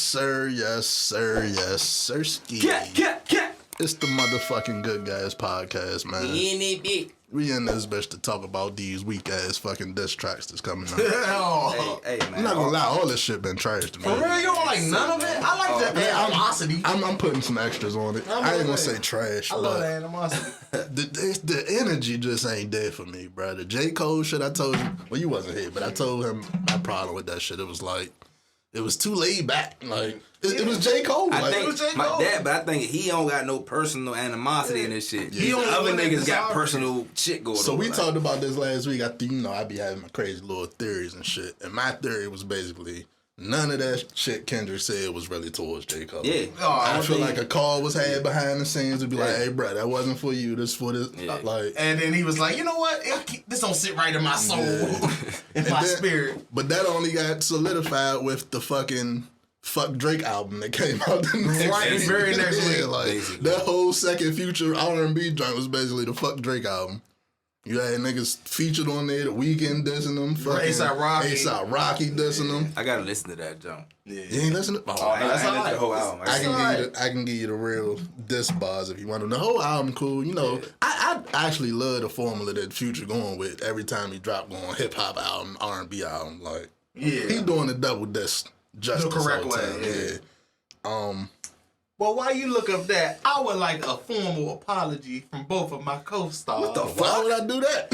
sir. Yes, sir. Yes, sirski. Cat. It's the motherfucking Good Guys podcast, man. We in this bitch to talk about these weak ass fucking diss tracks that's coming out. Hey, man. I'm not gonna lie, all this shit been trash to me. For real, you don't like none of it? I like that animosity. I'm putting some extras on it. I ain't gonna say trash. I love that animosity. The energy just ain't there for me, bro. The J. Cole shit I told you, well, you wasn't here, but I told him my problem with that shit. It was like, it was too laid back. Like, it was J. Cole. It was J. Cole. My dad, but I think he don't got no personal animosity in this shit. He don't other know niggas that got this personal shit going on. So we talked about this last week. I think, I be having my crazy little theories and shit. And my theory was basically, none of that shit Kendrick said was really towards J. Cole. Yeah. I feel like a call was had behind the scenes to be like, hey, bro, that wasn't for you. This for this. Yeah. Like, And then he was like, you know what? This don't sit right in my soul, in my spirit. But that only got solidified with the fucking Fuck Drake album that came out the next Right, week. very next week. Like, Basically. that whole second Future R&B joint was basically the Fuck Drake album. You had niggas featured on there, The Weeknd dissing them, fucking A$AP Rocky dissing them. I gotta listen to that, John. Yeah. You ain't listening? I ain't listened to the whole album. I can give you the real diss bars if you want them. The whole album cool. You know, I actually love the formula that Future going with every time he drop on hip hop album, R&B album. Like, he doing the double diss justice The correct all the time. way, Yeah. Well, while you look up that, I would like a formal apology from both of my co-stars. What the fuck? Why would I do that?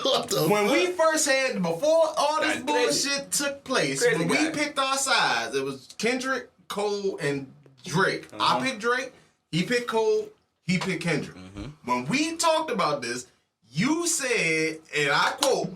What the When fuck? we first had, before all this That's bullshit took place, Crazy when guy. we picked our sides, it was Kendrick, Cole, and Drake. I picked Drake, he picked Cole, he picked Kendrick. When we talked about this, you said, and I quote,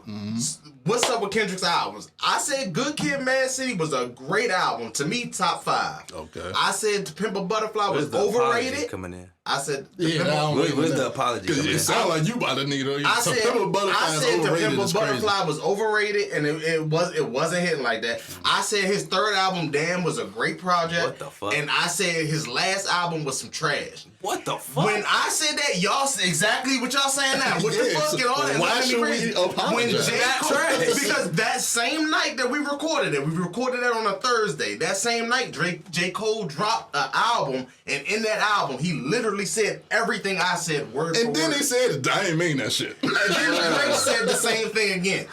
what's up with Kendrick's albums? I said Good Kid, Mad City was a great album. To me, top 5. Okay. I said To Pimp a Butterfly Where's was the apology overrated. coming in? I said Where's the apology Because coming it in? sound like you about to need a I said Pimp a Butterfly is To overrated Pimp a is crazy. Butterfly was overrated, and it wasn't hitting like that. I said his third album, Damn, was a great project. What the fuck? And I said his last album was some trash. What the fuck? When I said that, y'all exactly what y'all saying now. What the Yeah, fuck so and all that? why It's should we crazy. apologize? When J. Not Cole, trash. because that same night that we recorded it on a Thursday. That same night, J. Cole dropped an album, and in that album, he literally said everything I said word for And then word. he said, I ain't mean that shit. And then Drake said the same thing again.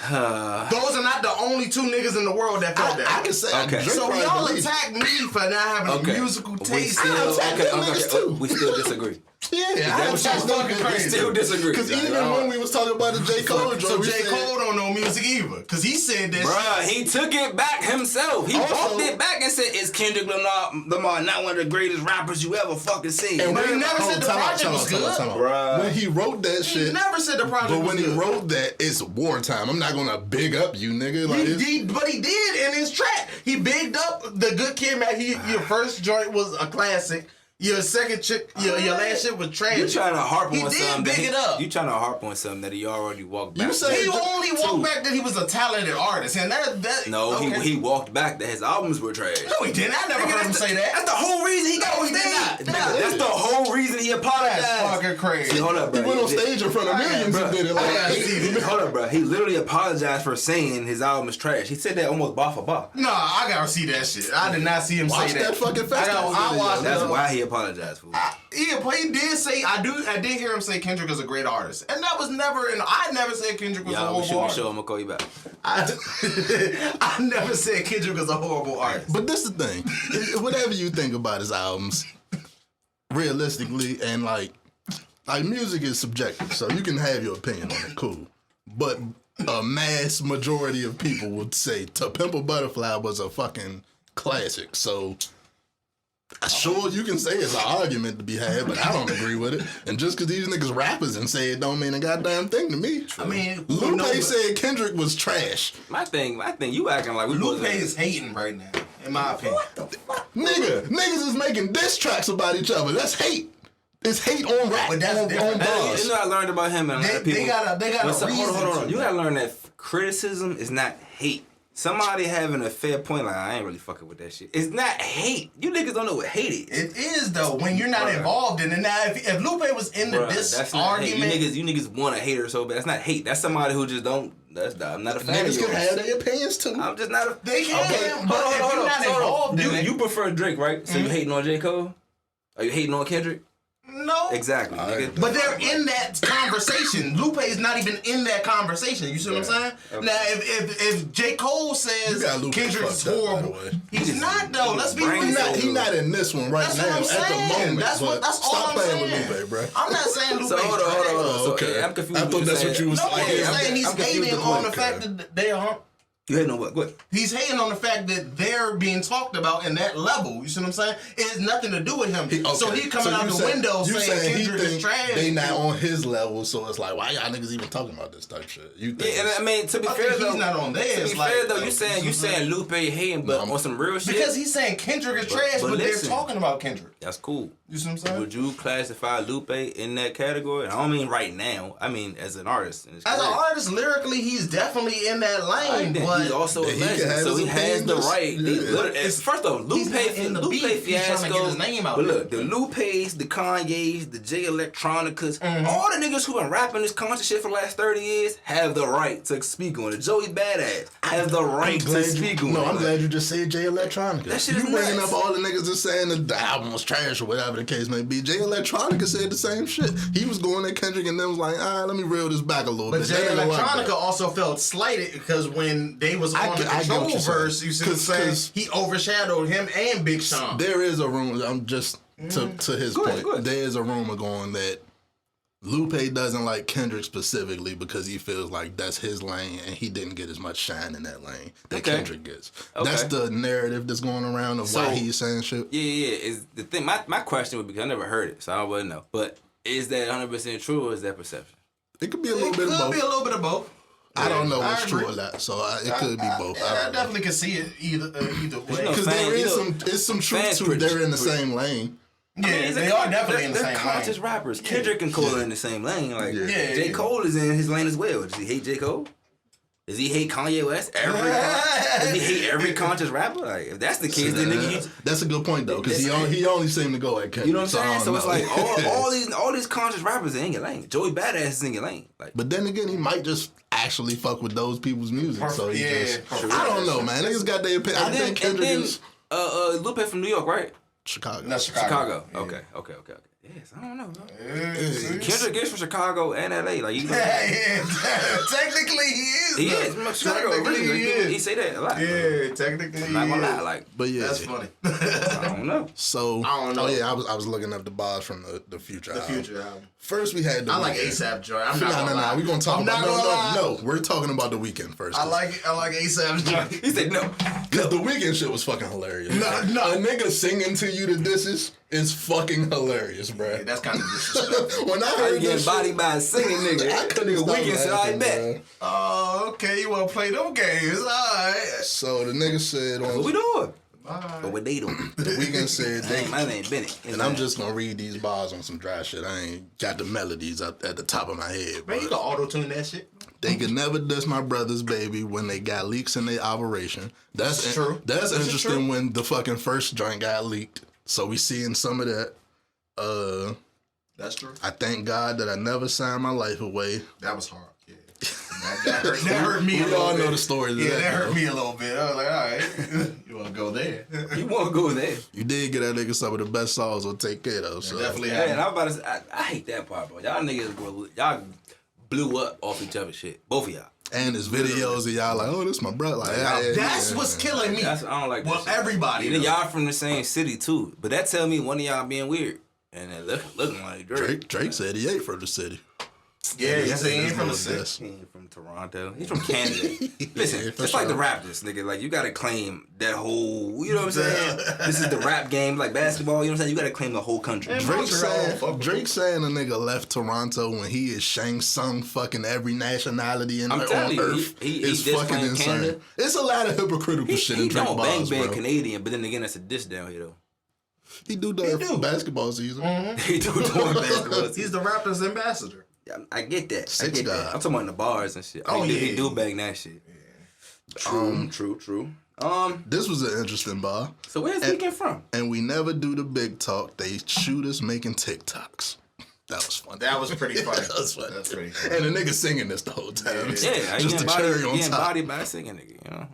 Those are not the only two niggas in the world that felt that. I can say, Okay. Drake So probably y'all believe- attack me for not having a musical taste. We still disagree. Yeah, was just fucking We crazy. still disagree. Because even when we was talking about the J. Cole joint, So we J. said- Cole don't know music either, because he said that Bruh, shit. he took it back himself. He Also- walked it back and said, "Is Kendrick Lamar not one of the greatest rappers you ever fucking seen?" And But he when- never said the time out, project time was out, time out, good. time out. Bruh. When he wrote that He shit, never said the project but was when good. he wrote that, it's wartime. I'm not gonna big up you, nigga. Like, But he did in his track. He bigged up the Good Kid, man. Your first joint was a classic. Your second your last shit was trash. You trying to harp He on did something? big it up. You trying to harp on something that he already walked back? You say- He only walked back that he was a talented artist, and that No, okay. he walked back that his albums were trash. No, he didn't. I never heard him say that. That's the whole reason he got No, on he did stage. not. Nigga, that's the whole reason he apologized. That's fucking crazy. See, hold up, bro. he went on stage in front of millions and did it. I gotta Like, see this. Hold up, bro. He literally apologized for saying his album is trash. He said that almost bar for bar. No, I gotta see that shit. I did not see him Watch say that. that fucking festival I video. watched That's that. why he apologized for it. Yeah, but he did say I did hear him say Kendrick is a great artist, and that was never. And I never said Kendrick was a Y'all, we horrible should artist. show him. I'm gonna call you back. I never said Kendrick was a horrible artist. but this is the thing. Whatever you think about his albums, realistically, and like music is subjective, so you can have your opinion on it, cool. But a mass majority of people would say To Pimp a Butterfly was a fucking classic. So sure, you can say it's an argument to be had, but I don't agree with it. And just because these niggas rappers and say it don't mean a goddamn thing to me. I mean, Lupe said Kendrick was trash. My thing, you acting like we Lupe supposed to- is hating right now, in my opinion. Niggas is making diss tracks about each other. That's hate. It's hate on rap, But that's on different. bars. You know, I learned about him and a lot of people. They got a Hold on. reason You gotta learn that criticism is not hate. somebody having a fair point, like, I ain't really fucking with that shit. It's not hate. You niggas don't know what hate is. It is, though, when you're not involved in it. Now, if Lupe was in this argument... You niggas want a hater so bad. That's not hate. That's somebody who just don't... I'm not a fan of yours. Niggas can have their opinions, too. I'm just not a... They can, but if you're not involved in it... You prefer Drake, right? So you hating on J. Cole? Are you hating on Kendrick? No. Exactly. Right. But they're in that conversation. Lupe is not even in that conversation. You see what I'm saying? Okay. Now, if J. Cole says Kendrick's horrible, he's not, though. Let's be real. He's not in this one right now at the moment. That's all I'm saying. Stop playing with Lupe, bro. I'm not saying Lupe. So hold on. Okay. I'm confused. I thought that's what you was saying. No, he's saying he's hating on the fact that they are... You hating on what? He's hating on the fact that they're being talked about in that level. You see what I'm saying? It has nothing to do with him. So he coming out the window saying Kendrick is trash. They not on his level, so it's like, why y'all niggas even talking about this type shit? You think? Yeah, and I mean, to be fair though, he's not on theirs. To be fair though, you saying Lupe hating, but on some real shit. Because he's saying Kendrick is trash, but they're talking about Kendrick. That's cool. You see what I'm saying? Would you classify Lupe in that category? I don't mean right now. I mean as an artist. As an artist, lyrically, he's definitely in that lane. But he's also a legend, so he has the right. Yeah. First off, Lupe fiasco. But look, the Lupes, the Kanyes, the J Electronicas, all the niggas who been rapping this conscious shit for the last 30 years have the right to speak on it. Joey Badass has the right to speak on it. No, I'm glad you just said J Electronica. That shit is you bringing nuts. up all the niggas that's saying that the album was trash or whatever the case may be. J Electronica said the same shit. He was going at Kendrick and then was like, all right, let me reel this back a little bit. But J Electronica also felt slighted because when they was on the Control verse, you see what I'm saying? He overshadowed him and Big Sean. There is a rumor, I'm just to his point, there is a rumor going that Lupe doesn't like Kendrick specifically because he feels like that's his lane and he didn't get as much shine in that lane that Kendrick gets. That's the narrative that's going around of why he's saying shit. Yeah. Is the thing? My question would be, I never heard it, so I wouldn't know. But is that 100% true or is that perception? It could be a little bit of both. It could be a little bit of both. I don't know what's true or not, so it could be both. I definitely can see it either way. Because there is some truth to it. They're in the same lane. Yeah, I mean, they are definitely in the same lane. They're conscious rappers. Kendrick and Cole are in the same lane. Like J. Cole is in his lane as well. Does he hate J. Cole? Does he hate Kanye West? Does he hate every conscious rapper? Like, if that's the case, then nigga, that's a good point though, because he only seemed to go at Kendrick. You know what I'm saying? So it's like all these conscious rappers are in your lane. Joey Badass is in your lane. Like, but then again, he might just actually fuck with those people's music. Perfect. So I don't know, man. Niggas got their opinion. I think Kendrick is Lupe from New York, right? Chicago. Not Chicago. Yeah. Okay. Yes, I don't know. Kendrick is from Chicago and LA. Like, technically he is. He is from Chicago. Really. He say that a lot. Yeah, technically. I'm not gonna lie, like, but yeah, that's funny. I don't know. So I don't know. Oh yeah, I was looking up the bars from the Future album. The Future album. First we had the I like Weeknd. ASAP Joy. I'm not gonna lie. We're gonna talk about no. We're talking about the Weeknd first. I like ASAP Joy. He said no. Because the Weeknd shit was fucking hilarious. No. A nigga singing to you the disses is fucking hilarious, bruh. Yeah, that's kind of disrespectful. When I How heard you getting this bodied by a singing nigga? I couldn't Nigga stop Weeknd said, I laughing, bet. bruh. Oh, okay. You want to play them games? All right. So the nigga said What we doing? Bye. But what they doing? The Weeknd said My name Bennett. and I'm just gonna read these bars on some dry shit. I ain't got the melodies at the top of my head. Man, you can auto-tune that shit. They could never diss my brother's baby when they got leaks in their operation. That's true. That's This is interesting true. when the fucking first joint got leaked. So we seeing some of that. That's true. I thank God that I never signed my life away. That was hard. Yeah. That hurt me a little bit. We all know the story. Yeah, that hurt me a little bit. I was like, all right, you want to go there? You want to go there? You did get that nigga some of the best songs on Take Care though. So Definitely. Hey, and I'm about to say, I hate that part, bro. Y'all niggas y'all blew up off each other's shit. Both of y'all. And his videos of y'all like, oh, this my brother. Like, That's what's killing me. I don't like that Well, shit. everybody. And then y'all from the same city too. But that tell me one of y'all being weird. And then looking like Drake. Drake said he ain't from the city. Yeah, he said he ain't from the city. Yes. He ain't from Toronto. He's from Canada. Listen, Yeah, for it's like the sure. Raptors, nigga. Like, you gotta claim that whole, you know what I'm saying? This is the rap game, like basketball, you know what I'm saying? You gotta claim the whole country. Drake saying a nigga left Toronto when he is Shang Tsung fucking every nationality on earth he is just fucking claimed insane. Canada. It's a lot of hypocritical shit in He Drake don't bars, bang bro. Canadian, but then again, that's a diss down here, though. He do that basketball season. He doing basketball. He's the Raptors ambassador. I get that. Six guy. I'm talking about in the bars and shit. Oh, He yeah. do bang that shit. True. This was an interesting bar. So where's he get from? And we never do the big talk. They shoot us making TikToks. That was funny. That was pretty funny. That was funny. That's pretty funny. And the nigga singing this the whole time. Yeah, just the cherry on top. top. Body by a singing nigga, you know.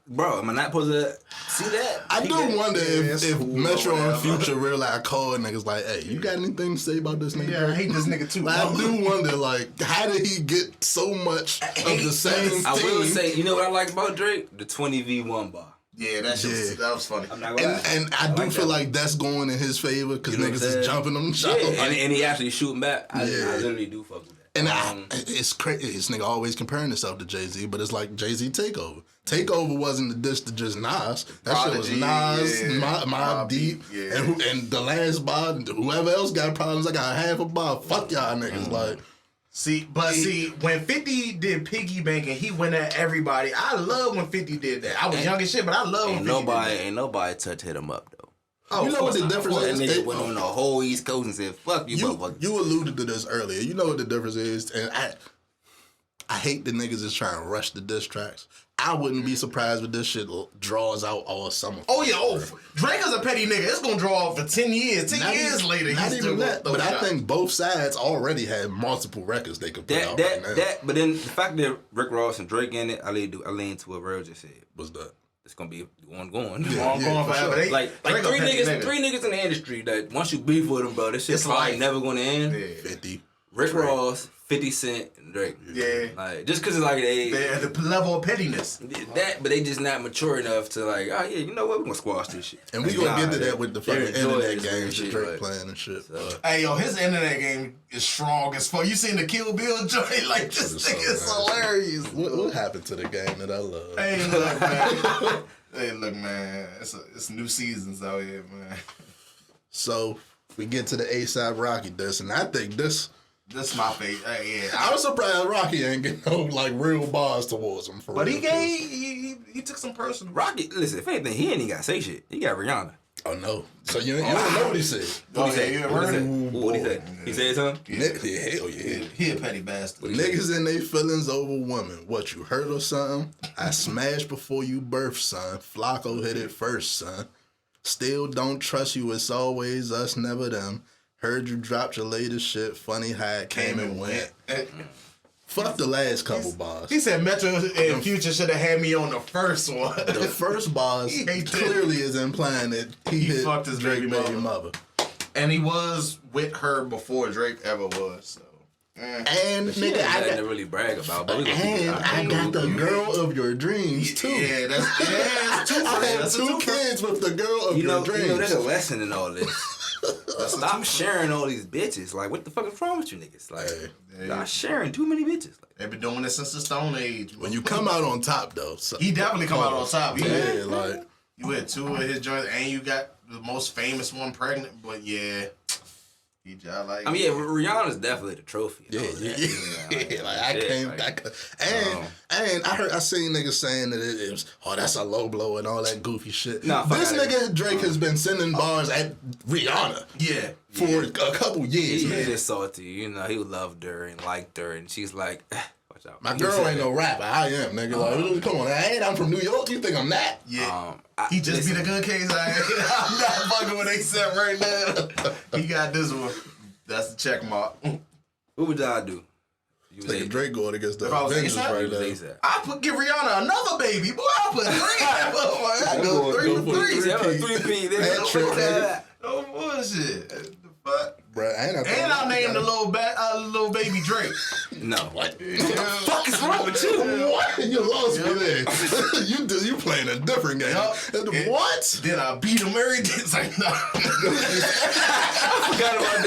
Bro, am I not supposed to see that? I do wonder if cool Metro or and Future really like call niggas like, hey, you got anything to say about this nigga? Yeah, I hate this nigga too. Like, I do wonder, like, how did he get so much of the same thing? I will say, you know what I like about Drake? The 20v1 bar. Yeah, that was funny. I'm not gonna lie. And I do feel like that's going in his favor because niggas is jumping him. Yeah, and he actually shooting back. I literally do fuck with that. And it's crazy. This nigga always comparing himself to Jay-Z, but it's like Jay-Z Takeover. Takeover wasn't the diss to just Nas. That shit was Nas, Mobb Deep, and the last bar, whoever else got problems, I got half a bar. Fuck y'all niggas. Like, See, when 50 did piggy banking, he went at everybody. I love when 50 did that. I was young as shit, but I love when 50 did that. Ain't nobody touch hit him up, though. Oh, you know what the difference is? That nigga went on the whole East Coast and said, fuck you, motherfucker. You alluded to this earlier. You know what the difference is? And I hate the niggas is trying to rush the diss tracks. I wouldn't be surprised if this shit draws out all summer. Oh, yeah. Drake is a petty nigga. It's going to draw out for 10 years. 10 years later, not he's even still that. But I think both sides already had multiple records they could put out right now. But then the fact that Rick Ross and Drake in it, I lean to what Real just said. What's that? It's gonna be ongoing. Ongoing forever. Sure. Like three niggas in the industry that once you beef with them, bro, this shit's like never gonna end. Yeah. 50. Rick Ross, 50 Cent, and Drake. Yeah. Like just cause it's like they're at the level of pettiness. But they just not mature enough to like, oh yeah, you know what, we're gonna squash this shit. And we gonna get to that with the fucking internet games that Drake like, playing and shit. So. Hey yo, his internet game is strong as fuck. You seen the Kill Bill joint? Like this thing is hilarious. What happened to the game that I love? Hey look, man. Hey look, man. It's new seasons out here, man. So we get to the ASAP Rocky diss, and I think this my favorite. Yeah. I was surprised Rocky ain't getting no like real bars towards him. But he took some personal. Rocky, listen, if anything, he ain't even got to say shit. He got Rihanna. Oh no! So you don't know what he said. What he say? What he say? He said something? Hell yeah. He a petty bastard. Niggas in they feelings over women. What, you hurt or something? I smashed before you birthed, son. Flacco hit it first, son. Still don't trust you. It's always us, never them. Heard you dropped your latest shit. Funny how it came and went. Fuck the last couple bars. He said Metro and Future should have had me on the first one. The first bars clearly is implying that he hit fucked his Drake baby mother. And he was with her before Drake ever was. So. And nigga, I got to really brag about. But I got the girl of your dreams too. Yeah, that's two. I had two kids with the girl of your dreams. You know, there's a lesson in all this. Stop sharing all these bitches. Like, what the fuck is wrong with you niggas? Like, stop sharing too many bitches. Like, they've been doing this since the Stone Age. When you come out on top, though, so, he definitely come out on top. Yeah, like you had two of his joints, and you got the most famous one pregnant. But yeah, he just like. I mean, yeah, Rihanna's definitely the trophy. Yeah. Like I can't. And I seen niggas saying that it was, that's a low blow and all that goofy shit. Nah, this nigga Drake has been sending bars at Rihanna. Yeah. For a couple years. He's just salty. You know, he loved her and liked her, and she's like, watch out. My girl ain't no rapper. I am, nigga. Like, come on, I'm from New York. You think I'm that? Yeah. He just be the good case. I'm not fucking with ASAP right now. He got this one. That's the check mark. What would y'all do? Like Drake going against the Avengers right now. I give Rihanna another baby. Boy, I put three. I go 3 for 3. 3P. No bullshit. The fuck? Bruh, and I'll name the little baby Drake. No. What the fuck is wrong with you? What? You lost me there. You playing a different game. What? Then I beat him every day. It's like, no. I forgot about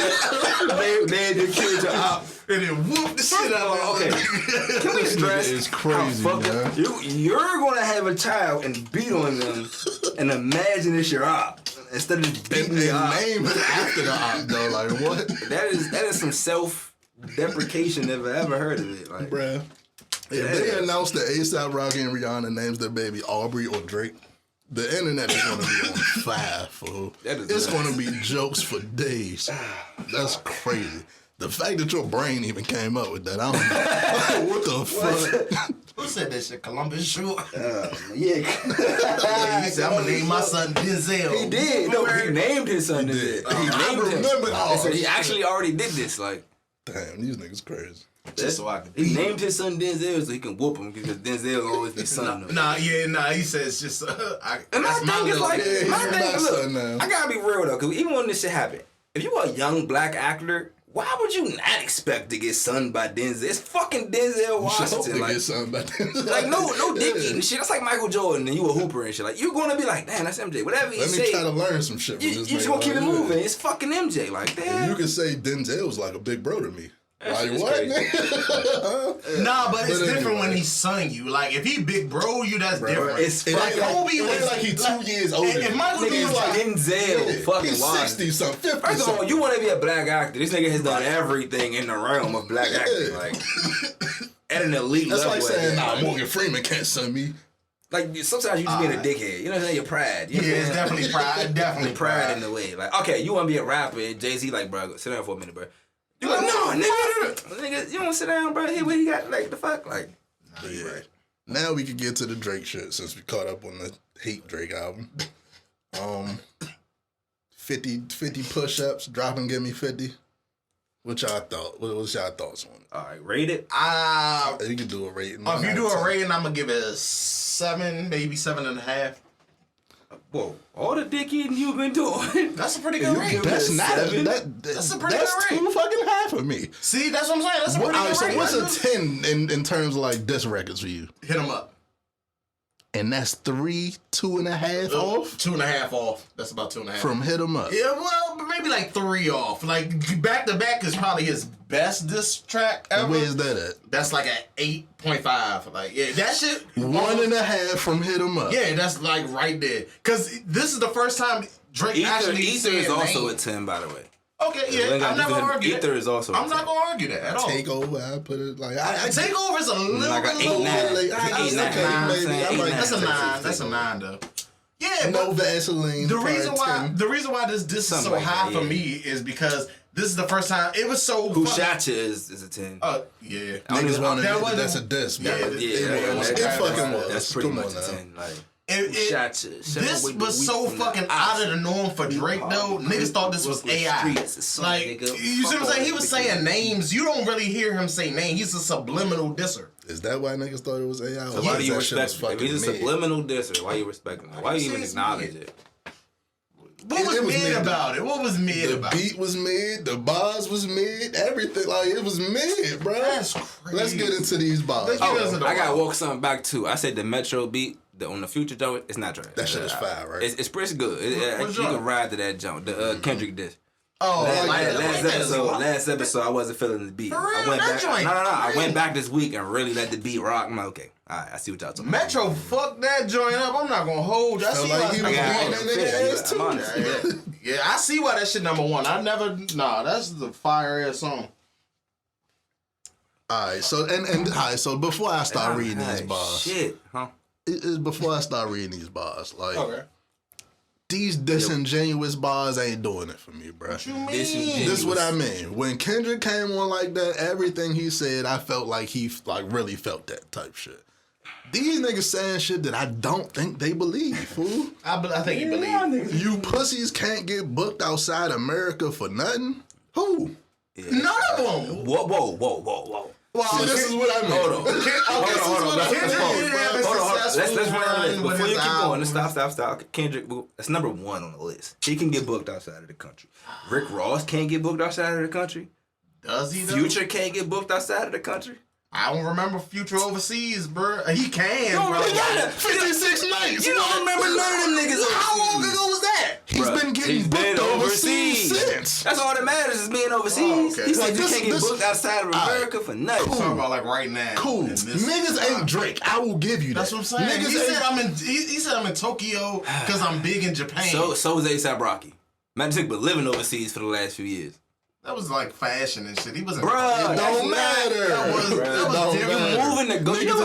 that. They just killed your op. And then whoop the shit out of him. Okay. Can we stress? It's crazy, man. You're going to have a child and beat on them and imagine it's your op. Instead of just beating the op. Name it after the op, though. Like, what? That is some self-deprecation if I ever heard of it. Like, bruh. If they announced that A$AP Rocky and Rihanna names their baby Aubrey or Drake, the internet is going to be on fire, fool. It's going to be jokes for days. That's crazy. The fact that your brain even came up with that, I don't know. What the fuck? Who said that shit? Columbus Short? Yeah. He said, I'm going to name my son Denzel. He did. No, he named his son Denzel. He named him. So he actually already did this. Like, damn, these niggas crazy. Just so I can. He named his son Denzel so he can whoop him because Denzel will always be son. He says just. And my thing is like, I gotta be real though, because even when this shit happened, if you a young black actor, why would you not expect to get sunned by Denzel? It's fucking Denzel Washington. Like, get sunned by Denzel. Like no dick eating shit. That's like Michael Jordan and you a hooper and shit. Like you're gonna be like, damn, that's MJ. Whatever you say. Let me try to learn some shit from this. You just gonna keep it moving. It's fucking MJ. Like damn. You can say Denzel's like a big bro to me. Like what? Nah, but it's different when he's son you. Like if he big bro you, that's different. It's like Kobe was like he 2 years older. If Michael was like Denzel, fucking he's 60 something, 50 something. First of all, you want to be a black actor. This nigga has done everything in the realm of black acting, like at an elite level. That's like saying, nah, Morgan Freeman can't son me. Like sometimes you just being a dickhead. You know what I'm saying? Your pride. You know it's definitely pride. Definitely pride in the way. Like okay, you want to be a rapper? And Jay-Z like, bro, sit down for a minute, bro. You like, no, nigga, you don't sit down, bro. Here, what he got, like, the fuck? Like, yeah. Right. Now we can get to the Drake shit since we caught up on the Hate Drake album. 50 push-ups, drop and give me 50. What y'all thought? What was y'all thoughts on it? All right, rate it. You can do a rating. If you do a rating, I'm going to give it a 7, maybe 7.5. Whoa, all the dick eating you've been doing. That's a pretty good rating. That's not that's a pretty good rating. 2.5 for me. See, that's what I'm saying. That's a pretty good rating. So what's a 10 in terms of like diss records for you? Hit 'em up. And that's 2.5 off? 2.5 off. That's about 2.5. From Hit 'em Up. Yeah, well, maybe like 3 off. Like, back to back is probably his best diss track ever. Where is that at? That's like an 8.5. Like, yeah, that shit. 1.5 from Hit 'em Up. Yeah, that's like right there. Because this is the first time Drake actually Ether is also a 10, by the way. Okay, yeah, I'm not gonna argue Ether is also. I'm not gonna argue that at all. Takeover, I put it like Takeover is a little like an 8.9. That's a 9. That's a 9 though. Yeah, no Vaseline. The reason why this is so high for me is because this is the first time it was so. Who Shot You is a 10. Yeah. Niggas wanted that's a diss. It fucking was. That's pretty much a 10. Like. This was so fucking out of the norm for Drake though. Niggas thought this was AI. Like, you see what I'm saying? He was saying names. You don't really hear him say names. He's a subliminal disser. Is that why niggas thought it was AI? So why do you respect it? If he's a subliminal disser, why you respecting it? Why you even acknowledge it? What was mid about it? What was mid about it? The beat was mid. The bars was mid. Everything. Like, it was mid, bro. That's crazy. Let's get into these bars. I got to walk something back, too. I said the Metro beat. On the Future joint, it's not trash. That shit is fire, right? It's pretty good. You can ride to that joint. The Kendrick diss. Oh, last episode, I wasn't feeling the beat. I went back. I went back this week and really let the beat rock. I'm like, okay, all right, I see what y'all talking about. Metro fucked that joint up. I'm not gonna hold you. I see like he was beating that nigga ass too. Yeah, I see why that shit number one. That's the fire ass song. All right, so before I start reading these bars, before I start reading these bars, like these disingenuous bars ain't doing it for me, bro. What you mean? This is what I mean. When Kendrick came on like that, everything he said, I felt like he really felt that type shit. These niggas saying shit that I don't think they believe, fool. I think he believe. You pussies can't get booked outside America for nothing? Who? Yeah. None of them. Whoa. Well, see, this is what I mean. Hold on. Let's run before you keep going. Let's stop. Kendrick, that's number 1 on the list. He can get booked outside of the country. Rick Ross can't get booked outside of the country. Does he though? Future can't get booked outside of the country. I don't remember Future overseas, bro. He can, bro. 56 nights. You don't remember none of them niggas overseas. How long ago was that? He's been getting booked overseas since. That's all that matters is being overseas. Oh, okay. He said you can't get booked outside of America for nothing. Cool. Talking about like right now. Cool. Niggas ain't Drake. I will give you that. That's what I'm saying. He said I'm in Tokyo because I'm big in Japan. So is A$AP Rocky. Matter of fact, been living overseas for the last few years. That was like fashion and shit. He wasn't. Bruh, it don't matter. That was different. You moving the goal. You know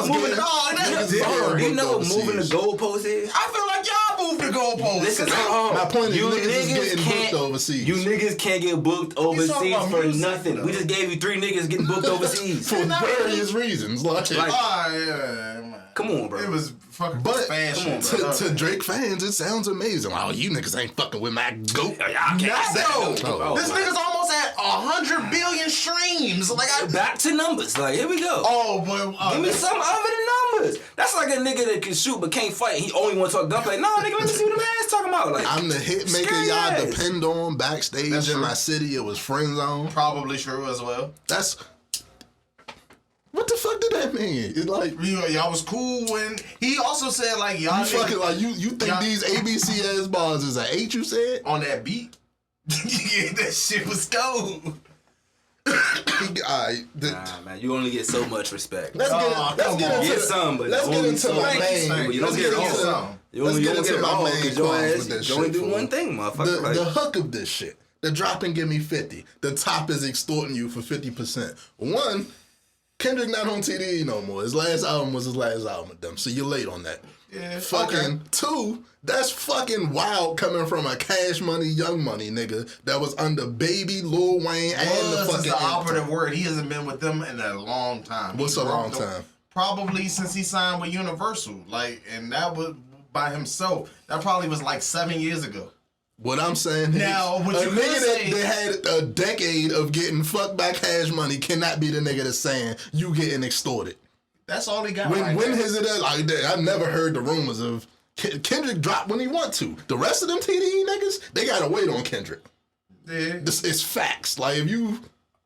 what moving the goalpost is? I feel like y'all moved the goalposts. Listen, My point is, you niggas is getting can't booked overseas. You niggas can't get booked overseas for music, nothing. though. We just gave you 3 niggas getting booked overseas. For various reasons. Like, Man. Come on, bro. It was fucking but fashion. to Drake fans, it sounds amazing. Oh, you niggas ain't fucking with my goat. Y'all can't No, Oh, this nigga's almost at 100 billion streams. Like, back to numbers. Like, here we go. oh, but Give me some other than numbers. That's like a nigga that can shoot but can't fight. He only want to talk gunplay. No, nigga, let me see what the man's talking about. Like, I'm the hit maker scary y'all ass. depend on backstage That's in true. my city. It was friend zone. probably true as well. That's what the fuck did that mean? It's like Y'all was cool when he also said like y'all you fucking niggas like you think y'all- these ABC ass bars is an 8? You said on that beat. Yeah, that shit was gold. Alright, nah, man, you only get so much respect. let's come get on. into Get some, but let's get only into some. my Thank you, main. You don't let's get get it into all. let's get into my main because your cause ass, with this you only shit. do fool. one thing, motherfucker. The hook of this shit. The drop and give me 50. The top is extorting you for 50%. One, Kendrick not on TDE no more. His last album was his last album with them, so you're late on that. Yeah, Fucking okay. two, that's fucking wild coming from a Cash Money, Young Money nigga that was under Baby, Lil Wayne, and the Was fucking is the Anthem. operative word. He hasn't been with them in a long time. What's He a long broke them time? Probably since he signed with Universal. Like, and that was by himself. That probably was like 7 years ago. What I'm saying is, Now, what a you could nigga say- that had a decade of getting fucked by Cash Money cannot be the nigga that's saying you getting extorted. That's all he got. When right there. has it like that? I never heard the rumors of Kendrick drop when he want to. The rest of them TDE niggas, they gotta wait on Kendrick. Yeah. It's facts. Like if you,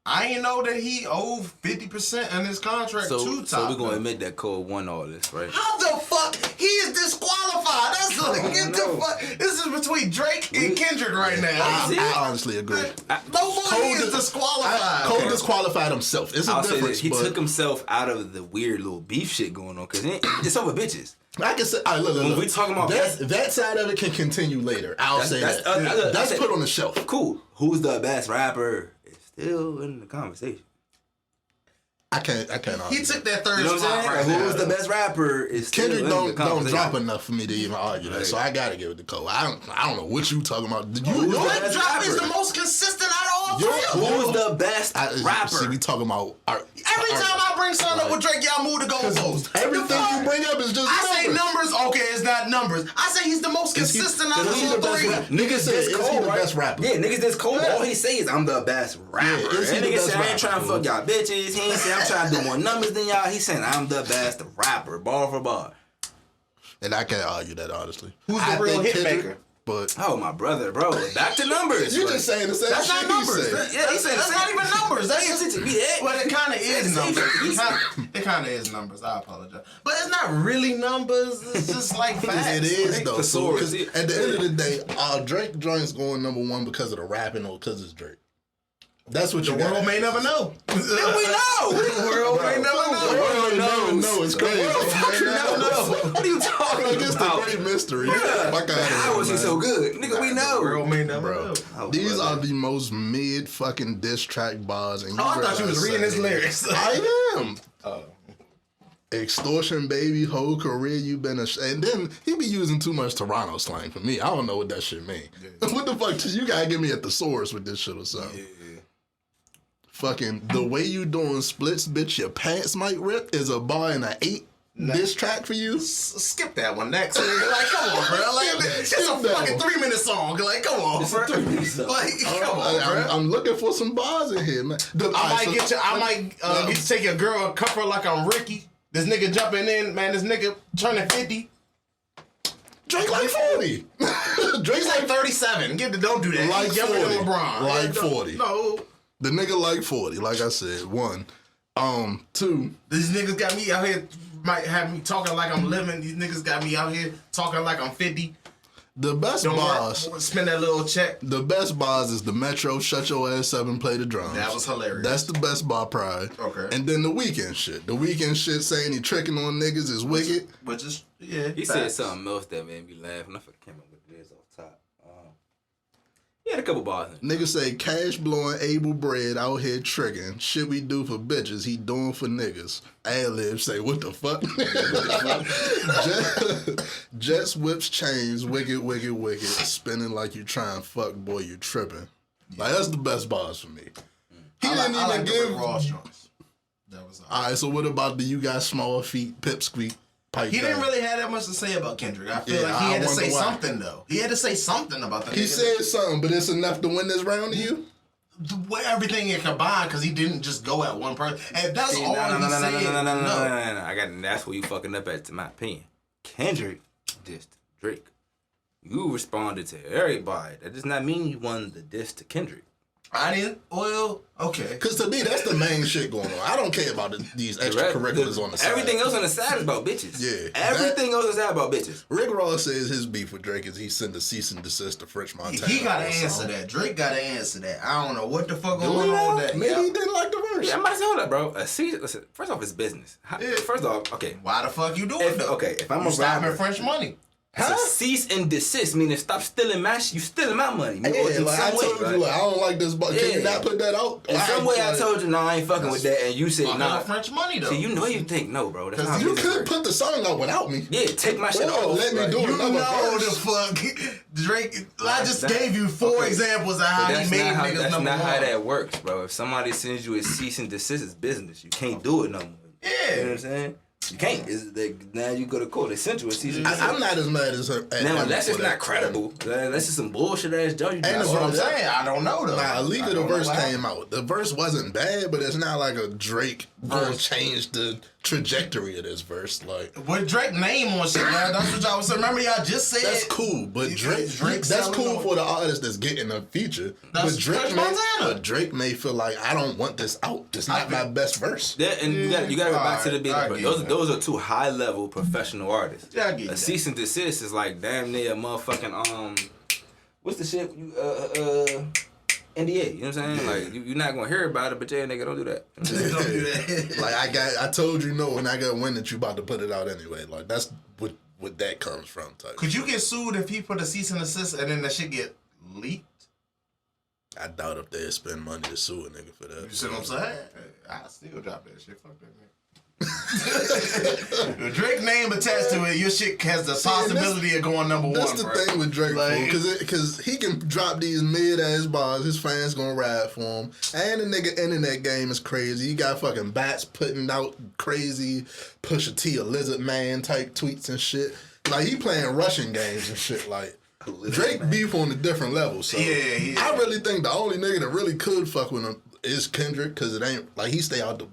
I ain't know that he owed 50% in his contract to Top. So we're gonna admit that Cole won all this, right? How the fuck he is disqualified? That's like get the fuck. This is between Drake and Kendrick right now. I honestly agree. Nobody is disqualified. Cole disqualified himself. It's a I'll say difference. this. He but took himself out of the weird little beef shit going on because it's over bitches. I can say, all right, look. When we talking about that side of it can continue later. I'll say that. That's put on the shelf. Cool. Who's the best rapper? It's still in the conversation. I can't argue. He took that third You know what I'm spot saying? right Who's now. the best rapper? Is still Kendrick in the don't conversation. drop enough for me to even argue that, so I gotta give it to Cole. I don't know what you talking about. Who's Your the best drop is rapper? the most consistent out of all three of them. Who's the best rapper? See, we talking about art. Every time I bring something up with Drake, y'all move the goalposts. Everything you bring up is just I say numbers. numbers. Okay, it's not numbers. I say he's the most consistent out of is he all the best three. rapper? Niggas Is he this cold, the right? best rapper? Yeah, niggas this cold. Yeah. All he say is I'm the best rapper. is he And the niggas best say I ain't rapper, trying to fool? fuck y'all bitches. He ain't say I'm trying to do more numbers than y'all. He saying I'm the best rapper, bar for bar. And I can't argue that honestly. Who's the I real think hit Kendrick, maker? But Oh my brother, bro. Back to numbers. you bro. just saying the same That's shit not he numbers. said. Yeah, he said That's not even numbers. That's Pay just. attention. Be that. Well, it kind of is Same numbers. shit. It kind of is numbers. I apologize, but it's not really numbers. It's just like facts. It is Like, though. thesaurus. Because at the end of the day, Drake joint's going number one because of the rapping or because it's Drake. That's what The you got. world may never know. We know. The world may never The know. world knows. No, it's crazy. Fucking never know. What are you talking Like, it's the about? great mystery. Yeah. Fuck outta How here, was he man. so good? Nigga, we The know. world may never Bro, know. Oh, these brother. are the most mid fucking diss track bars. And Oh, I thought you was reading his lyrics. lyrics. I am. Extortion, baby, whole career you been and then he be using too much Toronto slang for me. I don't know what that shit mean. What the fuck? You gotta get me a thesaurus with this shit or something. Yeah. Fucking the way you doing splits, bitch, your pants might rip is a bar and an 8 diss track for you. Skip that one next. Like, come on, bro. Like, it's a Skip that fucking one. 3-minute song. Like, come on, bro. Like, come on, bro. I'm looking for some bars in here, man. I might take your girl and cuff her like I'm Ricky. This nigga jumping in, man. This nigga turning 50. Drake like 40. Drake's He's like 37. Don't do that. Like He's younger 40. than LeBron. Like Don't- 40. No. The nigga like 40, like I said. 1. 2. These niggas got me out here, might have me talking like I'm living. These niggas got me out here talking like I'm 50. The best Don't bars. work, spend that little check. The best bars is the Metro shut your ass up and play the drums. That was hilarious. That's the best bar pride. Okay. And then the weekend shit. The weekend shit saying he tricking on niggas is wicked. But just, yeah. He said something else that made me laugh, and I can't remember what it is off top. He had a couple bars. Nigga say cash blowing, able bread out here tricking. Shit we do for bitches, he doing for niggas. Ad-lib say, what the fuck? Jets, whips, chains, wicked, wicked, wicked. Spinning like you trying fuck, boy, you tripping. Like, that's the best bars for me. He didn't even give... Ross joints. That was all right, so what about the you got small feet, pipsqueak, pipe He down? didn't really have that much to say about Kendrick. I feel like he had to say something, though. He had to say something about that. He said something, but it's enough to win this round to you? Everything in combined, because he didn't just go at one person. And that's all he said. No. That's where you fucking up at, in my opinion. Kendrick dissed Drake. You responded to everybody. That does not mean you won the diss to Kendrick. I didn't. Well, okay. Because to me, that's the main shit going on. I don't care about these extracurriculars on the side. Everything else on the side is about bitches. Yeah. Everything else on the side about bitches. Rick Ross says his beef with Drake is he sent a cease and desist to French Montana. He got to answer that. Drake got to answer that. I don't know what the fuck going on with that. Maybe he didn't like the verse. Yeah, I might say, hold up, bro. Listen, first off, it's business. First off, okay. Why the fuck you doing that? Okay, if I'm a stopping rapper, French money. It's a cease and desist, meaning stop stealing my shit. You stealing my money. Yeah, like I told you, I don't like this, but can you not put that out? In some way, I told you, no, I ain't fucking with that, and you said, nah. French money, though. See, you know you think, no, bro. That's not you could put the song out without me. Yeah, take my shit off. Let me do another verse. The fuck, Drake. I just gave you four examples of how he made niggas number one. That's not how that works, bro. If somebody sends you a cease and desist, it's business. You can't do it no more. Yeah, you know what I'm saying. You can't. Now you go to court. They sent you a season. I'm not as mad as her. Now, unless it's not credible. Unless it's some bullshit ass judge. That's what I'm saying. I don't know, though. Nah, League of the verse came out. The verse wasn't bad, but it's not like a Drake gonna change the trajectory of this verse. Like, with Drake name on shit, man. That's what y'all was saying. Remember, y'all just said that's cool, but Drake that's cool for the artist that's getting a feature. That's but Drake may feel like I don't want this out. It's not my best verse. Yeah, and you got to go back to the beat. Those are two high level professional artists. Yeah, I get a cease and desist is like damn near motherfucking what's the shit NDA, you know what I'm saying? Like you're not gonna hear about it, but yeah, nigga, don't do that. Don't do that. Like I told you no, and I got wind that you about to put it out anyway. Like that's what that comes from. Type. Could you get sued if he put a cease and desist and then that shit get leaked? I doubt if they'd spend money to sue a nigga for that. You see what I'm saying? I still drop that shit. Fuck that nigga. With Drake name attached to it, your shit has the possibility of going number one. That's the thing with Drake, because he can drop these mid-ass bars. His fans gonna ride for him. And the nigga internet game is crazy. You got fucking bats putting out crazy Pusha T, a lizard man type tweets and shit. Like he playing Russian games and shit. Like Drake beef on a different level. So yeah. I really think the only nigga that really could fuck with him is Kendrick, because it ain't like he stay out the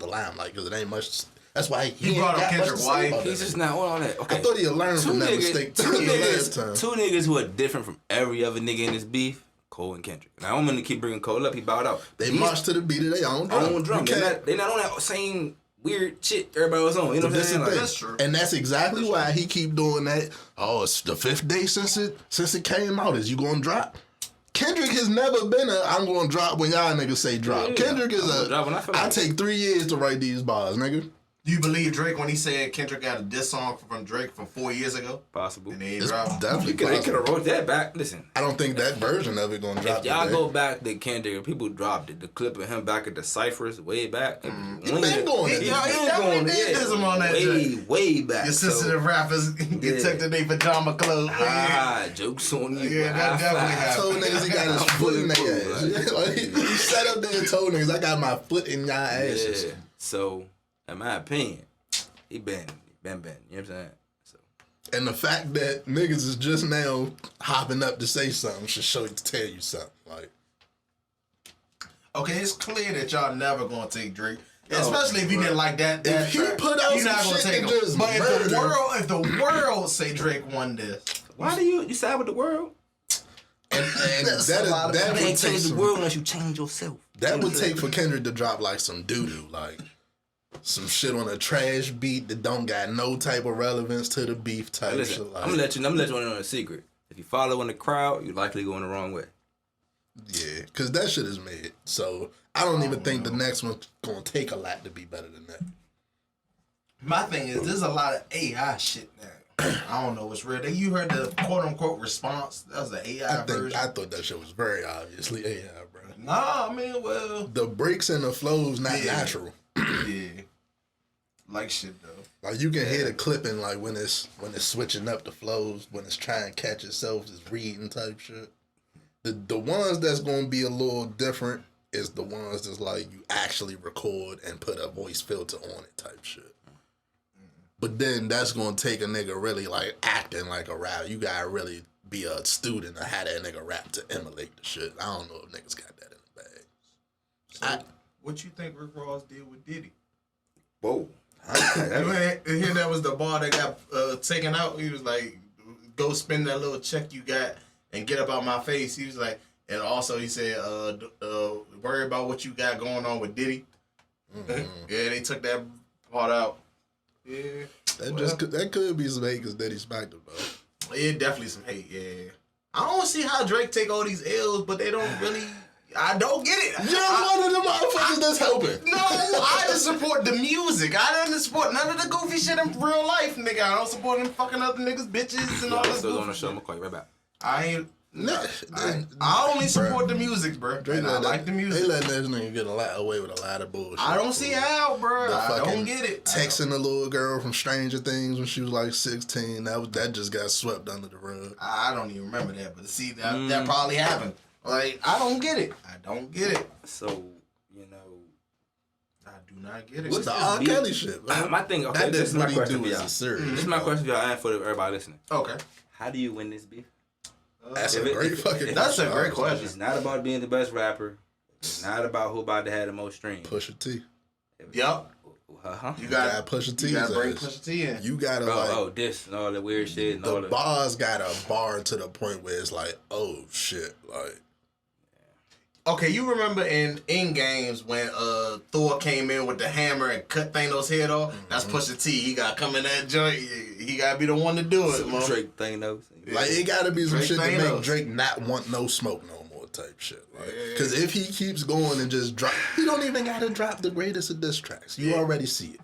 limelight, because it ain't much. That's why he brought up Kendrick White. He's just not all that. Okay. I thought he had learned from that mistake. Two niggas who are different from every other nigga in this beef. Cole and Kendrick. And I don't mean to keep bringing Cole up. He bowed out. They marched to the beat of their own drum. They're not on that same weird shit everybody was on. You know what I'm saying? Like, that's true. And that's exactly why he keep doing that. Oh, it's the 5th day since it came out. Is you gonna drop? Kendrick has never been I'm gonna drop when y'all niggas say drop. Yeah, Kendrick is I take 3 years to write these bars, nigga. Do you believe Drake when he said Kendrick got a diss song from Drake from 4 years ago? Possible. And they dropped. Definitely possible. They could have wrote that back. Listen. I don't think that version of it gonna drop. If y'all go back to Kendrick, people dropped it. The clip of him back at the Cyphers way back. He been going. Way back. Your sensitive rappers get tucked in their pajama clothes. Jokes on you. Yeah, that definitely happened. Told niggas he got his foot in their ass. Like, he sat up there and told niggas I got my foot in y'all asses. Yeah. So, in my opinion, he been. You know what I'm saying? So. And the fact that niggas is just now hopping up to say something should tell you something. Like, okay, it's clear that y'all never gonna take Drake. Especially if you didn't like that. If he put out some shit and just but if the world say Drake won this, why do you side with the world? And that would change the world unless you change yourself. That would take for Kendrick to drop like some doo-doo, like some shit on a trash beat that don't got no type of relevance to the beef type shit. Like, I'm gonna let you know a secret. If you follow in the crowd, you're likely going the wrong way. Yeah, because that shit is mid. So I don't even think the next one's gonna take a lot to be better than that. My thing is, there's a lot of AI shit now. I don't know what's real. You heard the quote unquote response. That was an AI version. I thought that shit was very obviously AI, bro. Nah, I mean, well, the breaks and the flows not natural. Yeah, like shit though. Like you can hear the clipping, like when it's switching up the flows, when it's trying to catch itself, it's reading type shit. The ones that's gonna be a little different is the ones that's like you actually record and put a voice filter on it type shit. But then that's gonna take a nigga really like acting like a rapper. You gotta really be a student of how that nigga rap to emulate the shit. I don't know if niggas got that in the bag. So, what you think Rick Ross did with Diddy? Whoa. You hear that was the bar that got taken out? He was like, go spend that little check you got and get up out my face. He was like, and also he said, worry about what you got going on with Diddy. Yeah, they took that part out. Yeah. That could be some hate because Diddy smacked him, though. Yeah, definitely some hate, yeah. I don't see how Drake take all these L's, but they don't really... I don't get it. You're one of the motherfuckers that's helping. No, I just support the music. I don't support none of the goofy shit in real life, nigga. I don't support them fucking other niggas, bitches, and all this goofy on the show. I'm gonna call you right back. I ain't... I only support the music, bro. And I like the music. They letting this nigga get away with a lot of bullshit. I don't see how, bro. I don't get it. Texting a little girl from Stranger Things when she was like 16. That just got swept under the rug. I don't even remember that, but see, that probably happened. Like, I don't get it. I don't get it. So, you know, I do not get it. What's the R. Kelly shit, man? My thing, okay, this is my question for y'all. This is my question for y'all and for everybody listening. Okay. How do you win this beef? That's a great fucking That's a great question. It's not about being the best rapper. It's not about who about to have the most streams. Pusha T. Yep. You gotta Pusha T. You gotta bring Pusha T in. You gotta this and all the weird shit. And the all the bars got a bar to the point where it's like, oh shit, like. Okay, you remember in Games when Thor came in with the hammer and cut Thanos' head off? Mm-hmm. That's Pusha T. He got to come in that joint. He got to be the one to do it, man. Drake Thanos. Like, it got to be some shit to make Drake not want no smoke no more type shit. Because if he keeps going and just drop... He don't even got to drop the greatest of diss tracks. You already see it.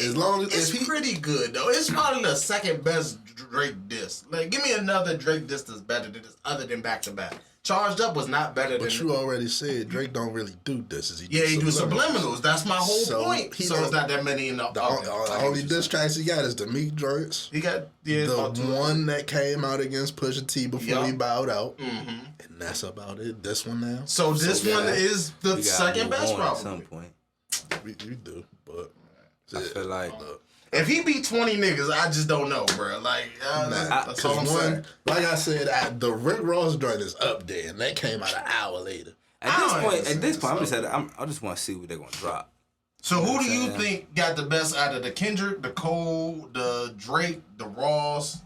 As long as... It's pretty good, though. It's probably the second best Drake diss. Like, give me another Drake diss that's better than this, other than Back to Back. Charged Up was not better than... But you already said Drake don't really do disses. He do subliminals. That's my whole point. So it's not that many in the... The only diss tracks he got is the Meek joints. He got... the one that came out against Pusha T before he bowed out. Mm-hmm. And that's about it. This one now. So this one is the second best, probably. At some point. We do, but... I feel like... If he beat 20 niggas, I just don't know, bro. Like, that's all I'm saying. Like I said, the Rick Ross joint is up there, and that came out an hour later. At this point, I just want to see what they're gonna drop. So who do you think got the best out of the Kendrick, the Cole, the Drake, the Ross,